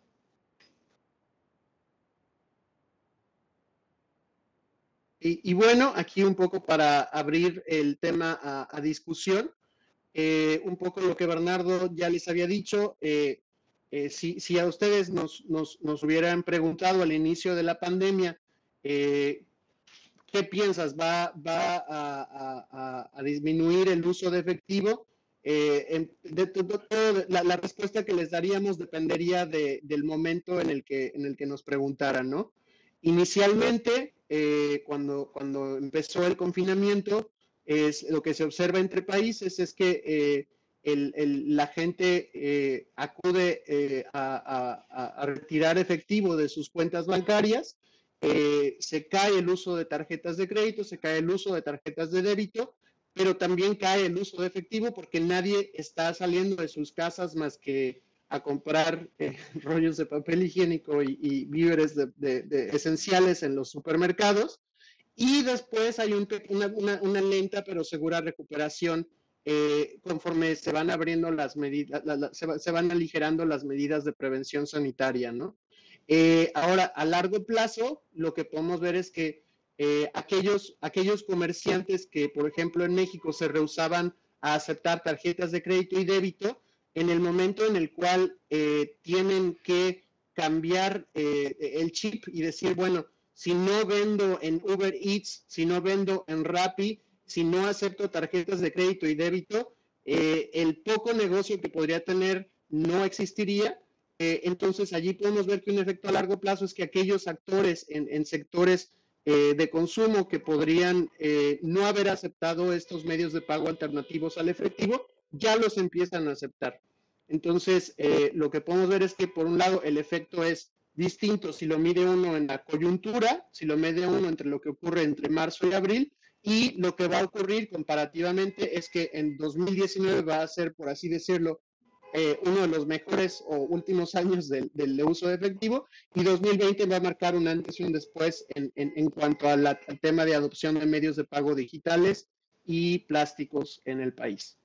Y bueno, aquí un poco para abrir el tema a discusión, un poco lo que Bernardo ya les había dicho, si a ustedes nos hubieran preguntado al inicio de la pandemia, ¿qué piensas? ¿Va a disminuir el uso de efectivo? La respuesta que les daríamos dependería del momento en el que nos preguntaran, ¿no? Inicialmente, cuando empezó el confinamiento, lo que se observa entre países es que la gente acude a retirar efectivo de sus cuentas bancarias, se cae el uso de tarjetas de crédito, se cae el uso de tarjetas de débito, pero también cae el uso de efectivo porque nadie está saliendo de sus casas más que a comprar rollos de papel higiénico y víveres esenciales en los supermercados. Y después hay una lenta pero segura recuperación conforme se van abriendo las medidas, se van aligerando las medidas de prevención sanitaria, ¿no? Ahora, a largo plazo, lo que podemos ver es que aquellos comerciantes que, por ejemplo, en México se rehusaban a aceptar tarjetas de crédito y débito, en el momento en el cual tienen que cambiar el chip y decir, bueno, si no vendo en Uber Eats, si no vendo en Rappi, si no acepto tarjetas de crédito y débito, el poco negocio que podría tener no existiría. Entonces allí podemos ver que un efecto a largo plazo es que aquellos actores en sectores de consumo que podrían no haber aceptado estos medios de pago alternativos al efectivo, ya los empiezan a aceptar. Entonces, lo que podemos ver es que, por un lado, el efecto es distinto si lo mide uno en la coyuntura, si lo mide uno entre lo que ocurre entre marzo y abril, y lo que va a ocurrir comparativamente es que en 2019 va a ser, por así decirlo, uno de los mejores o últimos años del uso de efectivo, y 2020 va a marcar un antes y un después en cuanto al tema de adopción de medios de pago digitales y plásticos en el país.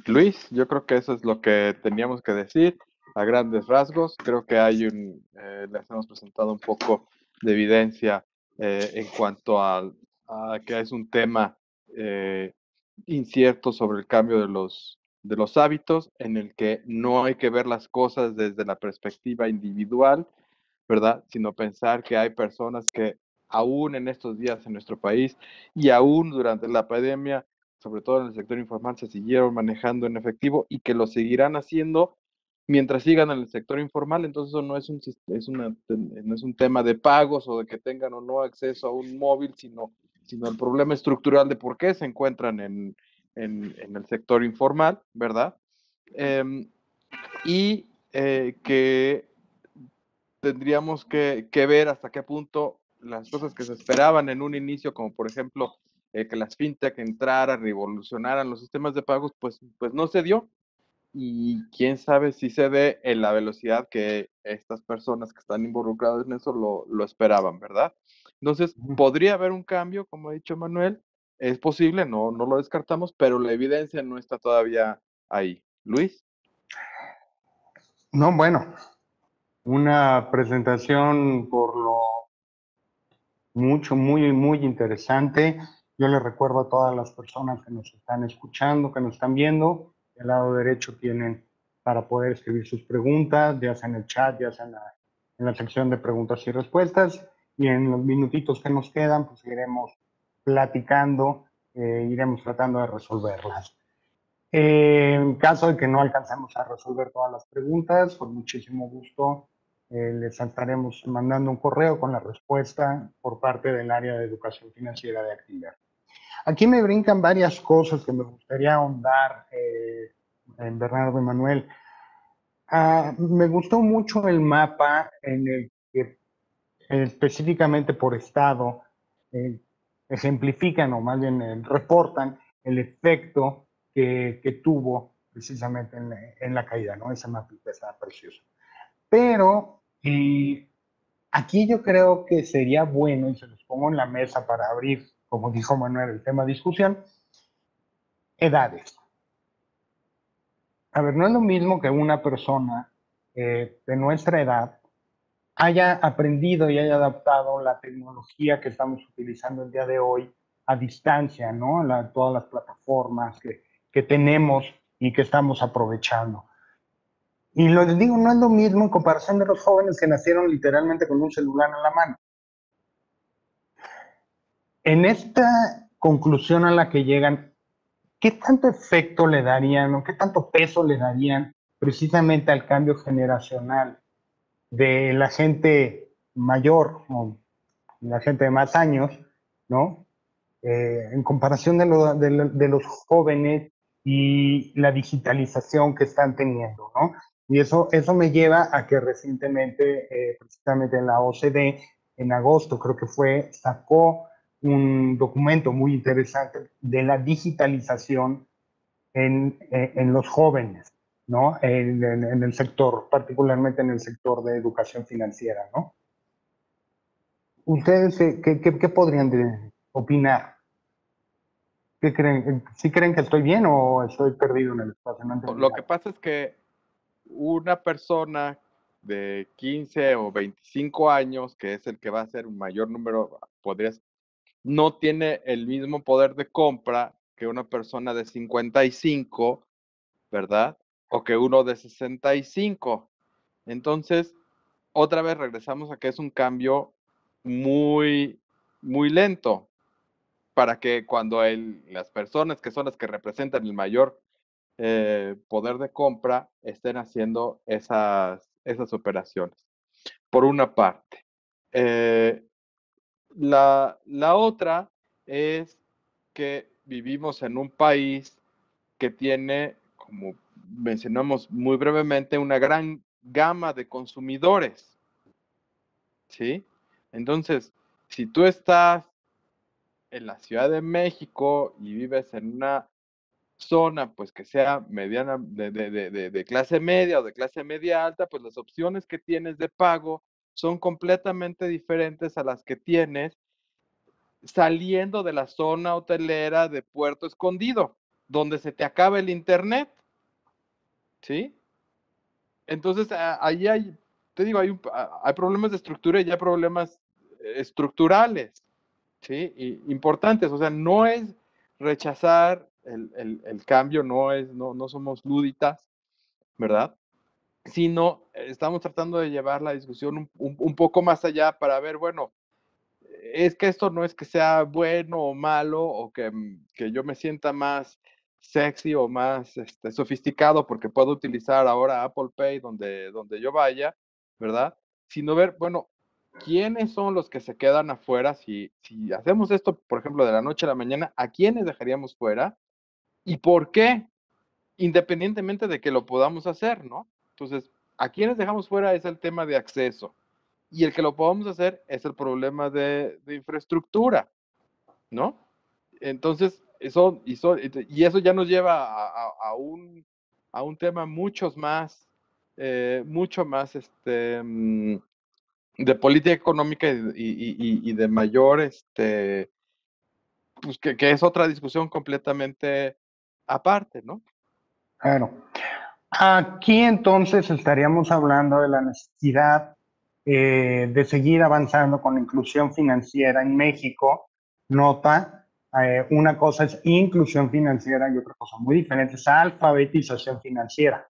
Luis, yo creo que eso es lo que teníamos que decir a grandes rasgos. Creo que les hemos presentado un poco de evidencia en cuanto a que es un tema incierto sobre el cambio de los hábitos, en el que no hay que ver las cosas desde la perspectiva individual, ¿verdad? Sino pensar que hay personas que aún en estos días en nuestro país y aún durante la pandemia, sobre todo en el sector informal, se siguieron manejando en efectivo y que lo seguirán haciendo mientras sigan en el sector informal. Entonces eso no es un tema de pagos o de que tengan o no acceso a un móvil, sino el problema estructural de por qué se encuentran en el sector informal, ¿verdad? Que tendríamos que ver hasta qué punto las cosas que se esperaban en un inicio, como por ejemplo que las fintech entraran, revolucionaran los sistemas de pagos, pues no se dio. Y quién sabe si se dé en la velocidad que estas personas que están involucradas en eso lo esperaban, ¿verdad? Entonces, podría haber un cambio, como ha dicho Manuel, es posible, no lo descartamos, pero la evidencia no está todavía ahí. Luis. No, bueno, una presentación por lo muy interesante. Yo les recuerdo a todas las personas que nos están escuchando, que nos están viendo, del lado derecho tienen para poder escribir sus preguntas, ya sea en el chat, ya sea en la sección de preguntas y respuestas, y en los minutitos que nos quedan, pues iremos platicando, iremos tratando de resolverlas. En caso de que no alcancemos a resolver todas las preguntas, con muchísimo gusto les estaremos mandando un correo con la respuesta por parte del área de educación financiera de Actinver. Aquí me brincan varias cosas que me gustaría ahondar en Bernardo y Manuel. Me gustó mucho el mapa en el que específicamente por estado ejemplifican o más bien reportan el efecto que tuvo precisamente en la caída, ¿no? Ese mapita está precioso. Pero aquí yo creo que sería bueno, y se los pongo en la mesa para abrir, como dijo Manuel, el tema de discusión, edades. A ver, no es lo mismo que una persona de nuestra edad haya aprendido y haya adaptado la tecnología que estamos utilizando el día de hoy a distancia, ¿no? Todas las plataformas que tenemos y que estamos aprovechando. Y lo les digo, no es lo mismo en comparación de los jóvenes que nacieron literalmente con un celular en la mano. En esta conclusión a la que llegan, ¿qué tanto efecto le darían o qué tanto peso le darían precisamente al cambio generacional de la gente mayor o la gente de más años, ¿no? En comparación de los jóvenes y la digitalización que están teniendo, ¿no? Y eso me lleva a que recientemente, precisamente en la OCDE, en agosto creo que fue, sacó un documento muy interesante de la digitalización en los jóvenes, ¿no? En el sector, particularmente en el sector de educación financiera, ¿no? ¿Ustedes qué podrían opinar? ¿Qué creen? ¿Sí creen que estoy bien o estoy perdido en el espacio? No entendí Lo que nada. pasa es que una persona de 15 o 25 años, que es el que va a ser un mayor número, no tiene el mismo poder de compra que una persona de 55, ¿verdad? o que uno de 65. Entonces, otra vez regresamos a que es un cambio muy, muy lento para que cuando las personas que son las que representan el mayor poder de compra estén haciendo esas operaciones. Por una parte. La otra es que vivimos en un país que tiene, como mencionamos muy brevemente, una gran gama de consumidores, ¿sí? Entonces, si tú estás en la Ciudad de México y vives en una zona, pues que sea mediana, de clase media o de clase media alta, pues las opciones que tienes de pago son completamente diferentes a las que tienes saliendo de la zona hotelera de Puerto Escondido, donde se te acaba el internet, ¿sí? Entonces, ahí hay, te digo, hay problemas de estructura y hay problemas estructurales, ¿sí? Importantes, o sea, no es rechazar el cambio, no somos lúditas, ¿verdad? Sino estamos tratando de llevar la discusión un poco más allá para ver, bueno, es que esto no es que sea bueno o malo o que yo me sienta más sexy o más sofisticado porque puedo utilizar ahora Apple Pay donde yo vaya, ¿verdad? Sino ver, bueno, ¿quiénes son los que se quedan afuera? Si hacemos esto, por ejemplo, de la noche a la mañana, ¿a quiénes dejaríamos fuera? ¿Y por qué? Independientemente de que lo podamos hacer, ¿no? Entonces, ¿a quiénes dejamos fuera? Es el tema de acceso. Y el que lo podamos hacer es el problema de infraestructura, ¿no? Entonces, y eso ya nos lleva a un tema mucho más de política económica y de mayor, pues que es otra discusión completamente aparte, ¿no? Claro. Aquí entonces estaríamos hablando de la necesidad de seguir avanzando con la inclusión financiera en México. Nota, una cosa es inclusión financiera y otra cosa muy diferente es alfabetización financiera.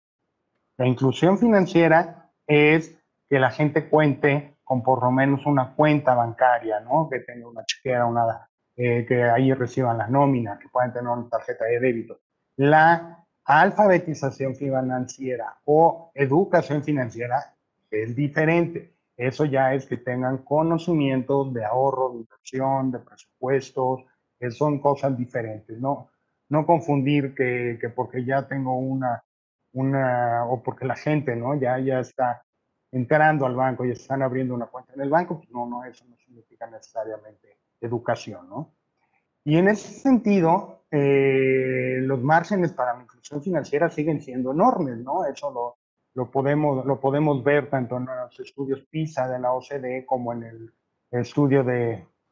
La inclusión financiera es que la gente cuente con por lo menos una cuenta bancaria, ¿no? Que tenga una chequera, que ahí reciban las nóminas, que puedan tener una tarjeta de débito. La alfabetización financiera o educación financiera es diferente. Eso ya es que tengan conocimientos de ahorro, de inversión, de presupuestos, que son cosas diferentes, ¿no? No confundir que porque ya tengo o porque la gente, ¿no? Ya está entrando al banco y están abriendo una cuenta en el banco, pues no, eso no significa necesariamente educación, ¿no? Y en ese sentido, los márgenes para la inclusión financiera siguen siendo enormes, ¿no? Eso lo podemos ver tanto en los estudios PISA de la OCDE como en el estudio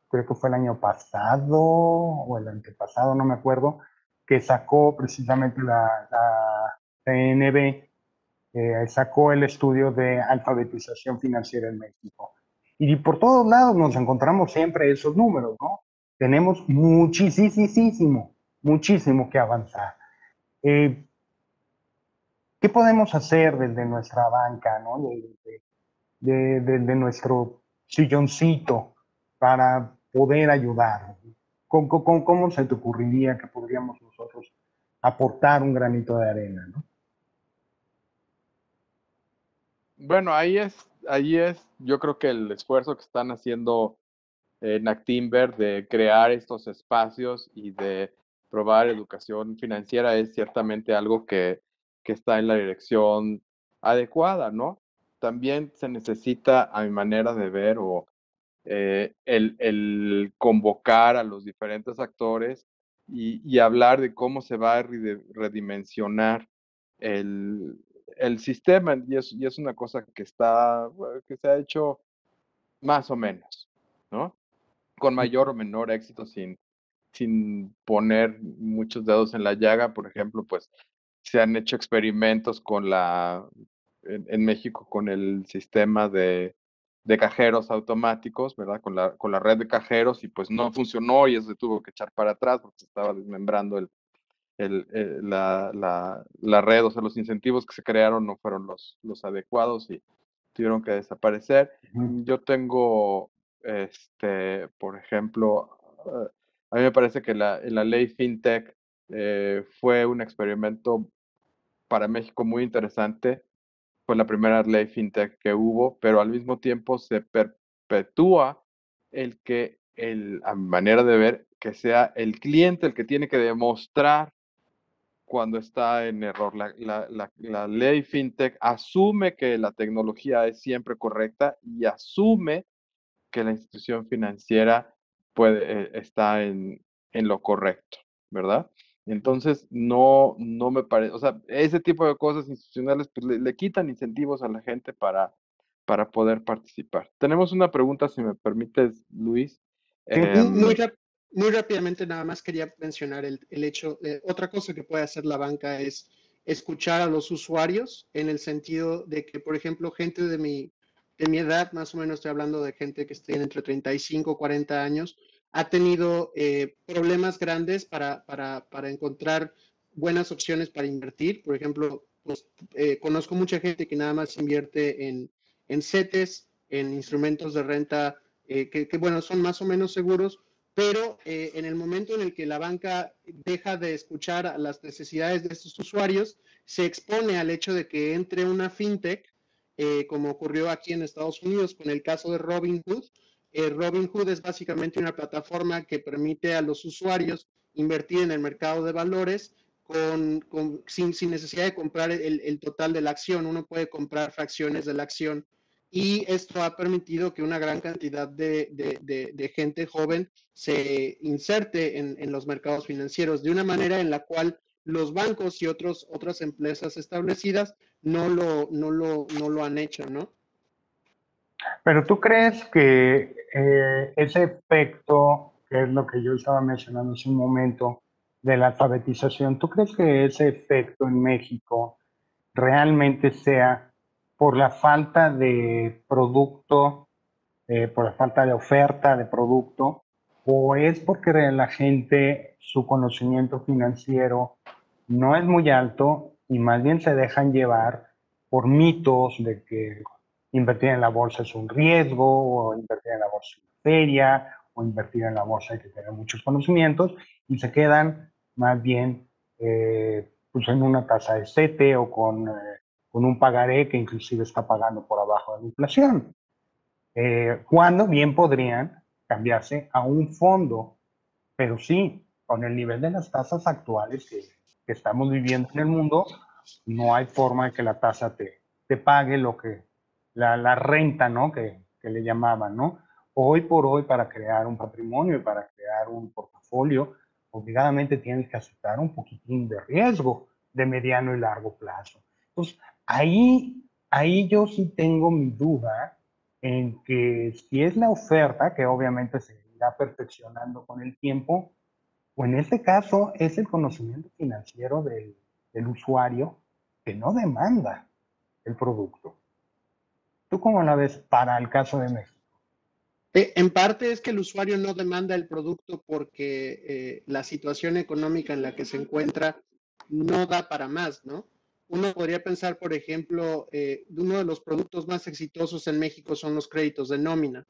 creo que fue el año pasado o el antepasado, no me acuerdo, que sacó precisamente la CNB, sacó el estudio de alfabetización financiera en México. Y por todos lados nos encontramos siempre esos números, ¿no? Tenemos muchísimo que avanzar. Eh, ¿Qué podemos hacer desde nuestra banca, ¿no? Desde nuestro silloncito para poder ayudar? ¿Cómo se te ocurriría que podríamos nosotros aportar un granito de arena, ¿no? Bueno, ahí es, yo creo que el esfuerzo que están haciendo en Actinver de crear estos espacios y de probar educación financiera es ciertamente algo que está en la dirección adecuada, ¿no? También se necesita, a mi manera de ver, el convocar a los diferentes actores y hablar de cómo se va a redimensionar el, el sistema, y es una cosa que se ha hecho más o menos, ¿no? Con mayor o menor éxito sin poner muchos dedos en la llaga. Por ejemplo, pues se han hecho experimentos en México con el sistema de cajeros automáticos, ¿verdad? Con la red de cajeros y pues no funcionó y eso se tuvo que echar para atrás porque se estaba desmembrando la red, o sea, los incentivos que se crearon no fueron los adecuados y tuvieron que desaparecer. Yo tengo, por ejemplo, a mí me parece que la ley FinTech fue un experimento para México muy interesante. Fue la primera ley FinTech que hubo, pero al mismo tiempo se perpetúa a mi manera de ver, que sea el cliente el que tiene que demostrar cuando está en error. La ley FinTech asume que la tecnología es siempre correcta y asume que la institución financiera está en lo correcto, ¿verdad? Entonces, no me parece, o sea, ese tipo de cosas institucionales pues, le quitan incentivos a la gente para poder participar. Tenemos una pregunta, si me permites, Luis. Sí. Muy, muy rápidamente, nada más quería mencionar el hecho, otra cosa que puede hacer la banca es escuchar a los usuarios en el sentido de que, por ejemplo, gente de mi edad, más o menos estoy hablando de gente que esté entre 35 y 40 años, ha tenido problemas grandes para encontrar buenas opciones para invertir. Por ejemplo, pues, conozco mucha gente que nada más invierte en CETES, en instrumentos de renta que, bueno, son más o menos seguros, pero en el momento en el que la banca deja de escuchar a las necesidades de estos usuarios, se expone al hecho de que entre una fintech, como ocurrió aquí en Estados Unidos con el caso de Robinhood. Robinhood es básicamente una plataforma que permite a los usuarios invertir en el mercado de valores sin necesidad de comprar el total de la acción. Uno puede comprar fracciones de la acción y esto ha permitido que una gran cantidad de gente joven se inserte en los mercados financieros de una manera en la cual los bancos y otras empresas establecidas no lo han hecho, ¿no? Pero tú crees que ese efecto, que es lo que yo estaba mencionando hace un momento, de la alfabetización, ¿tú crees que ese efecto en México realmente sea por la falta de producto, por la falta de oferta de producto, o es porque la gente, su conocimiento financiero no es muy alto y más bien se dejan llevar por mitos de que invertir en la bolsa es un riesgo, o invertir en la bolsa es una feria, o invertir en la bolsa hay que tener muchos conocimientos y se quedan más bien pues en una tasa de sete o con un pagaré que inclusive está pagando por abajo de la inflación? Cuando bien podrían cambiarse a un fondo, pero sí, con el nivel de las tasas actuales que estamos viviendo en el mundo, no hay forma de que la tasa te pague lo que, la renta, ¿no? Que le llamaban, ¿no? Hoy por hoy, para crear un patrimonio y para crear un portafolio, obligadamente tienes que aceptar un poquitín de riesgo de mediano y largo plazo. Entonces, ahí yo sí tengo mi duda en que si es la oferta, que obviamente se irá perfeccionando con el tiempo, o en este caso es el conocimiento financiero del usuario que no demanda el producto. ¿Tú cómo la ves para el caso de México? En parte es que el usuario no demanda el producto porque la situación económica en la que se encuentra no da para más, ¿no? Uno podría pensar, por ejemplo, uno de los productos más exitosos en México son los créditos de nómina.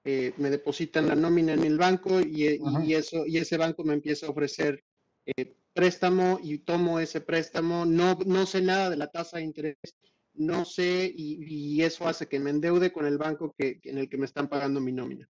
Me depositan la nómina en el banco y ese banco me empieza a ofrecer préstamo y tomo ese préstamo. No sé nada de la tasa de interés, no sé, y eso hace que me endeude con el banco en el que me están pagando mi nómina.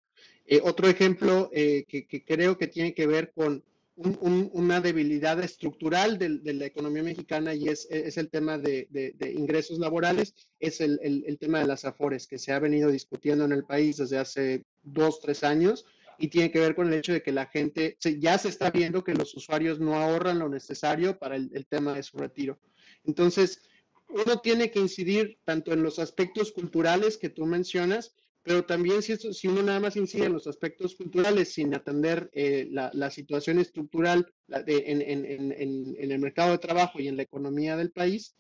Otro ejemplo que creo que tiene que ver con una debilidad estructural de la economía mexicana y es el tema de ingresos laborales, es el tema de las AFORES, que se ha venido discutiendo en el país desde hace 2, 3 años y tiene que ver con el hecho de que la gente, ya se está viendo que los usuarios no ahorran lo necesario para el tema de su retiro. Entonces, uno tiene que incidir tanto en los aspectos culturales que tú mencionas, pero también si uno nada más incide en los aspectos culturales sin atender la situación estructural en el mercado de trabajo y en la economía del país,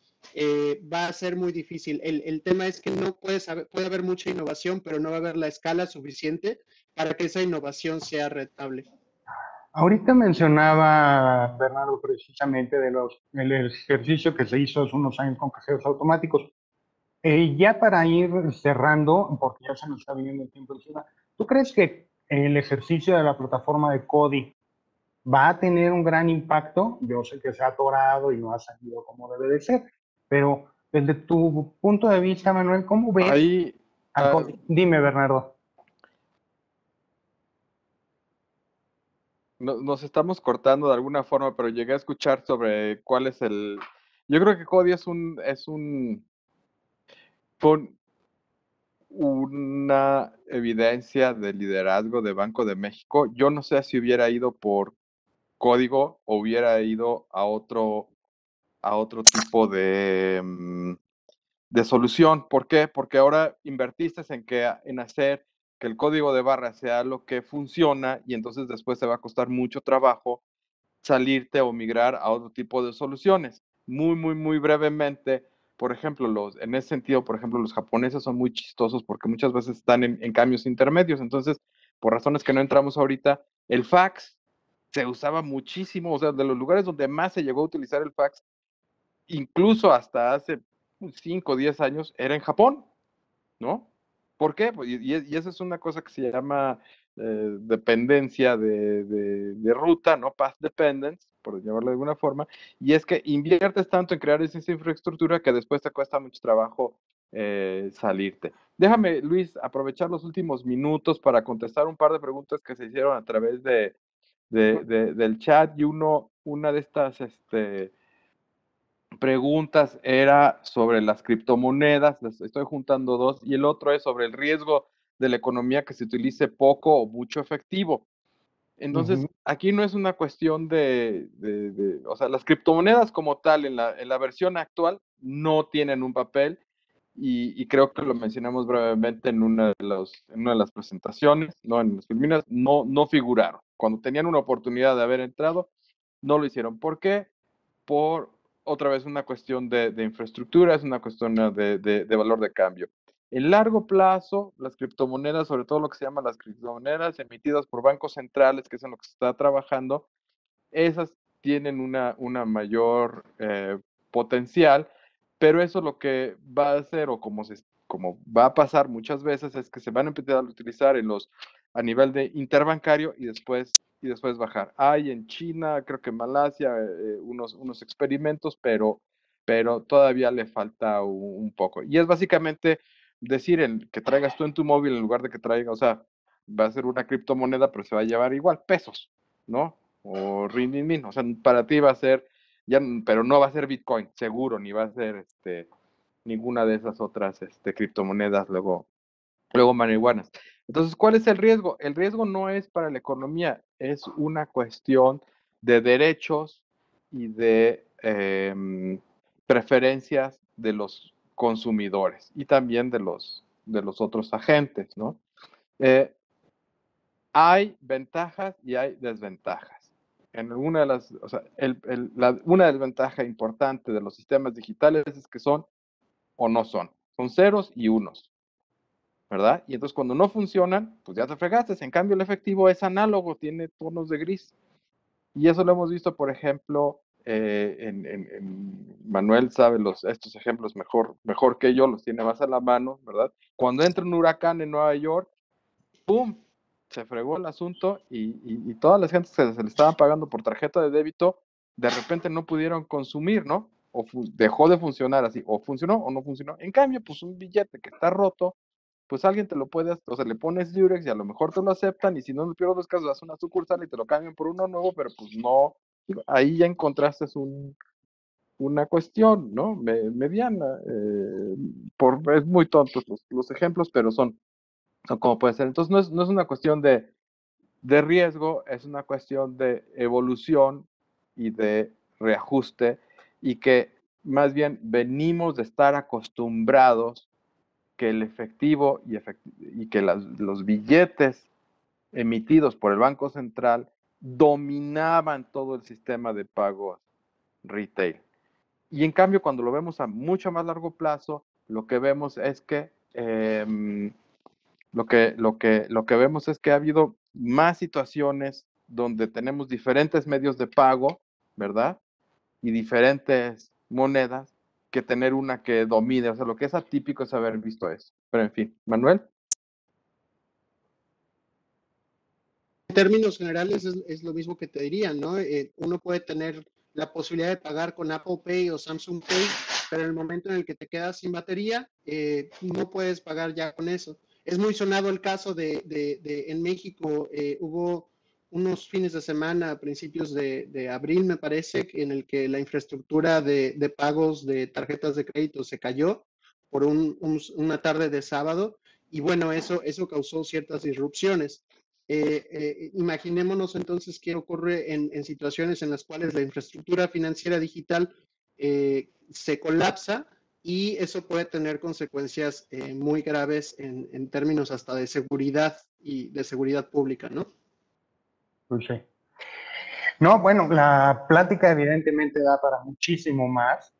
va a ser muy difícil. El tema es que no puede haber mucha innovación, pero no va a haber la escala suficiente para que esa innovación sea rentable. Ahorita mencionaba Bernardo precisamente el ejercicio que se hizo hace unos años con cajeros automáticos. Ya para ir cerrando, porque ya se nos está viniendo el tiempo encima, ¿tú crees que el ejercicio de la plataforma de Cody va a tener un gran impacto? Yo sé que se ha atorado y no ha salido como debe de ser, pero desde tu punto de vista, Manuel, ¿cómo ves Ahí a Cody? Dime, Bernardo. nos estamos cortando de alguna forma, pero llegué a escuchar sobre cuál es el... Yo creo que Cody fue una evidencia de liderazgo de Banco de México. Yo no sé si hubiera ido por código o hubiera ido a otro tipo de solución. ¿Por qué? Porque ahora invertiste en hacer que el código de barra sea lo que funciona y entonces después te va a costar mucho trabajo salirte o migrar a otro tipo de soluciones. Muy brevemente, por ejemplo, en ese sentido, por ejemplo, los japoneses son muy chistosos porque muchas veces están en cambios intermedios. Entonces, por razones que no entramos ahorita, el fax se usaba muchísimo, o sea, de los lugares donde más se llegó a utilizar el fax, incluso hasta hace 5 o 10 años, era en Japón, ¿no? ¿Por qué? Pues, y esa es una cosa que se llama dependencia de ruta, ¿no? Path dependence, por llamarlo de alguna forma, y es que inviertes tanto en crear esa infraestructura que después te cuesta mucho trabajo salirte. Déjame, Luis, aprovechar los últimos minutos para contestar un par de preguntas que se hicieron a través del chat y una de estas preguntas era sobre las criptomonedas, les estoy juntando dos, y el otro es sobre el riesgo de la economía que se utilice poco o mucho efectivo. Entonces, Ujú. aquí no es una cuestión o sea, las criptomonedas como tal en la versión actual no tienen un papel y creo que lo mencionamos brevemente en una de las presentaciones, no en las filminas, no figuraron. Cuando tenían una oportunidad de haber entrado, no lo hicieron. ¿Por qué? Por otra vez una cuestión de infraestructura, es una cuestión de valor de cambio. En largo plazo, las criptomonedas, sobre todo lo que se llaman las criptomonedas emitidas por bancos centrales, que es en lo que se está trabajando, esas tienen una mayor potencial, pero eso lo que va a hacer, o como va a pasar muchas veces, es que se van a empezar a utilizar a nivel de interbancario y después bajar. Hay en China, creo que en Malasia, unos experimentos, pero todavía le falta un poco. Y es básicamente decir que traigas tú en tu móvil en lugar de que traiga, o sea, va a ser una criptomoneda, pero se va a llevar igual pesos, ¿no? O Rinmin, o sea, para ti va a ser, ya, pero no va a ser Bitcoin, seguro, ni va a ser ninguna de esas otras criptomonedas luego marihuanas. Entonces, ¿cuál es el riesgo? El riesgo no es para la economía, es una cuestión de derechos y de preferencias de los consumidores y también de los otros agentes, ¿no? Eh, Hay ventajas y hay desventajas. En alguna de las, o sea, una desventaja importante de los sistemas digitales es que son o no son. Son ceros y unos, ¿verdad? Y entonces cuando no funcionan, pues ya te fregaste. En cambio, el efectivo es análogo, tiene tonos de gris. Y eso lo hemos visto, por ejemplo, Manuel sabe estos ejemplos mejor que yo, los tiene más a la mano, ¿verdad? Cuando entra un huracán en Nueva York, ¡pum! Se fregó el asunto y todas las gentes que se le estaban pagando por tarjeta de débito, de repente no pudieron consumir, ¿no? Dejó de funcionar así, o funcionó o no funcionó. En cambio, pues un billete que está roto, pues alguien te lo puede, o sea, le pones Durex y a lo mejor te lo aceptan, y si no, en el peor de los casos, das una sucursal y te lo cambian por uno nuevo, pero pues no, ahí ya encontraste una cuestión, ¿no? Mediana. Es muy tontos los ejemplos, pero son como puede ser. Entonces no es una cuestión de riesgo, es una cuestión de evolución y de reajuste, y que más bien venimos de estar acostumbrados que el efectivo y que los billetes emitidos por el Banco Central dominaban todo el sistema de pagos retail. Y en cambio, cuando lo vemos a mucho más largo plazo, lo que vemos es que lo que vemos es que ha habido más situaciones donde tenemos diferentes medios de pago, ¿verdad? Y diferentes monedas, que tener una que domine. O sea, lo que es atípico es haber visto eso. Pero en fin, Manuel. En términos generales es lo mismo que te diría, ¿no? Uno puede tener la posibilidad de pagar con Apple Pay o Samsung Pay, pero en el momento en el que te quedas sin batería, no puedes pagar ya con eso. Es muy sonado el caso en México, hubo unos fines de semana a principios de abril, me parece, en el que la infraestructura de pagos de tarjetas de crédito se cayó por una tarde de sábado, y bueno, eso causó ciertas disrupciones. Imaginémonos entonces qué ocurre en situaciones en las cuales la infraestructura financiera digital se colapsa, y eso puede tener consecuencias muy graves en términos hasta de seguridad y de seguridad pública, ¿no? Pues sí. No, bueno, la plática evidentemente da para muchísimo más,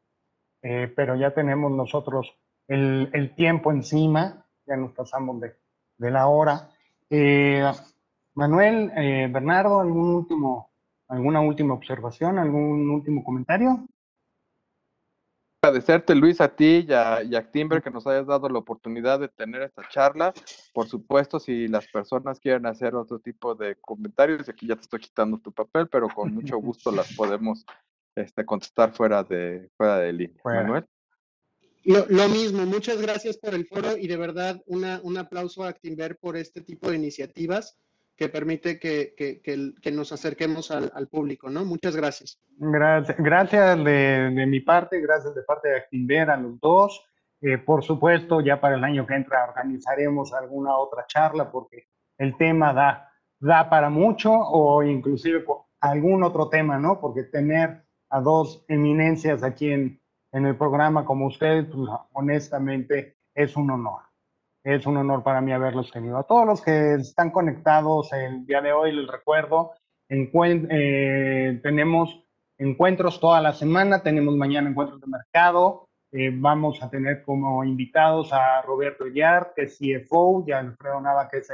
pero ya tenemos nosotros el tiempo encima, ya nos pasamos de la hora. Manuel, Bernardo, ¿alguna última observación, algún último comentario? Agradecerte, Luis, a ti y a Actinver, que nos hayas dado la oportunidad de tener esta charla. Por supuesto, si las personas quieren hacer otro tipo de comentarios, aquí ya te estoy quitando tu papel, pero con mucho gusto las podemos contestar fuera de línea. Fuera. Manuel. Lo mismo, muchas gracias por el foro, y de verdad un aplauso a Actinver por este tipo de iniciativas que permite que nos acerquemos al público, ¿no? Muchas gracias. Gracias de mi parte, gracias de parte de Actinver a los dos. Por supuesto, ya para el año que entra organizaremos alguna otra charla, porque el tema da para mucho, o inclusive algún otro tema, ¿no? Porque tener a dos eminencias aquí en el programa como ustedes, pues honestamente es un honor. Es un honor para mí haberlos tenido. A todos los que están conectados el día de hoy, les recuerdo, tenemos encuentros toda la semana, tenemos mañana encuentros de mercado, vamos a tener como invitados a Roberto Yar, que es CFO, y a Alfredo Nava, que es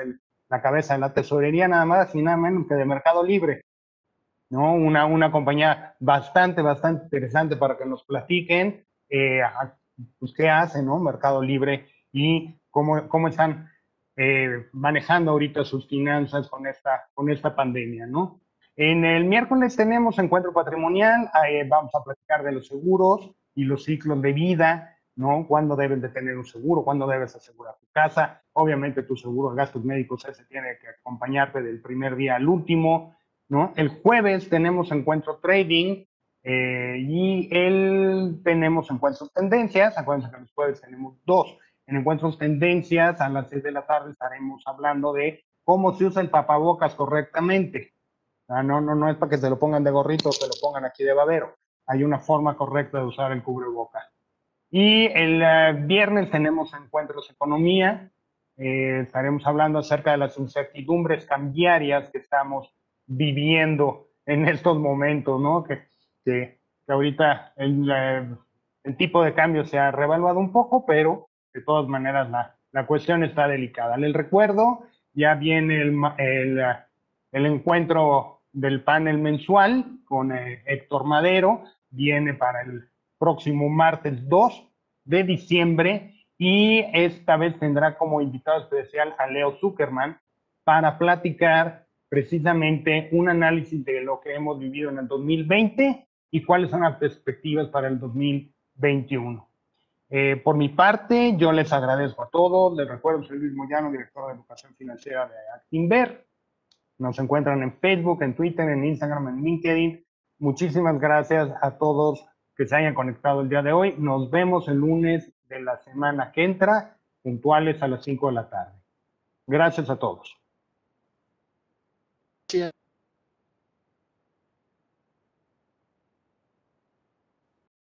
la cabeza de la tesorería, nada más y nada menos que de Mercado Libre, ¿no? Una compañía bastante interesante para que nos platiquen pues, qué hace, ¿no? Mercado Libre, y cómo están manejando ahorita sus finanzas con esta pandemia, ¿no? En el miércoles tenemos encuentro patrimonial, vamos a platicar de los seguros y los ciclos de vida, ¿no? Cuándo debes de tener un seguro, cuándo debes asegurar tu casa. Obviamente tu seguro de gastos médicos ese tiene que acompañarte del primer día al último, ¿no? El jueves tenemos encuentro trading, y tenemos encuentros tendencias. Acuérdense que los jueves tenemos dos. En encuentros tendencias a las 6 de la tarde estaremos hablando de cómo se usa el tapabocas correctamente. No es para que se lo pongan de gorrito o se lo pongan aquí de babero. Hay una forma correcta de usar el cubrebocas. Y el viernes tenemos encuentros economía. Estaremos hablando acerca de las incertidumbres cambiarias que estamos viviendo en estos momentos, ¿no? Que ahorita el tipo de cambio se ha revaluado un poco, pero de todas maneras la cuestión está delicada. Les recuerdo, ya viene el encuentro del panel mensual con Héctor Madero, viene para el próximo martes 2 de diciembre, y esta vez tendrá como invitado especial a Leo Zuckerman para platicar precisamente un análisis de lo que hemos vivido en el 2020 y cuáles son las perspectivas para el 2021. Por mi parte, yo les agradezco a todos. Les recuerdo, soy Luis Moyano, director de Educación Financiera de Actinver. Nos encuentran en Facebook, en Twitter, en Instagram, en LinkedIn. Muchísimas gracias a todos que se hayan conectado el día de hoy. Nos vemos el lunes de la semana que entra, puntuales a las 5 de la tarde. Gracias a todos. Sí.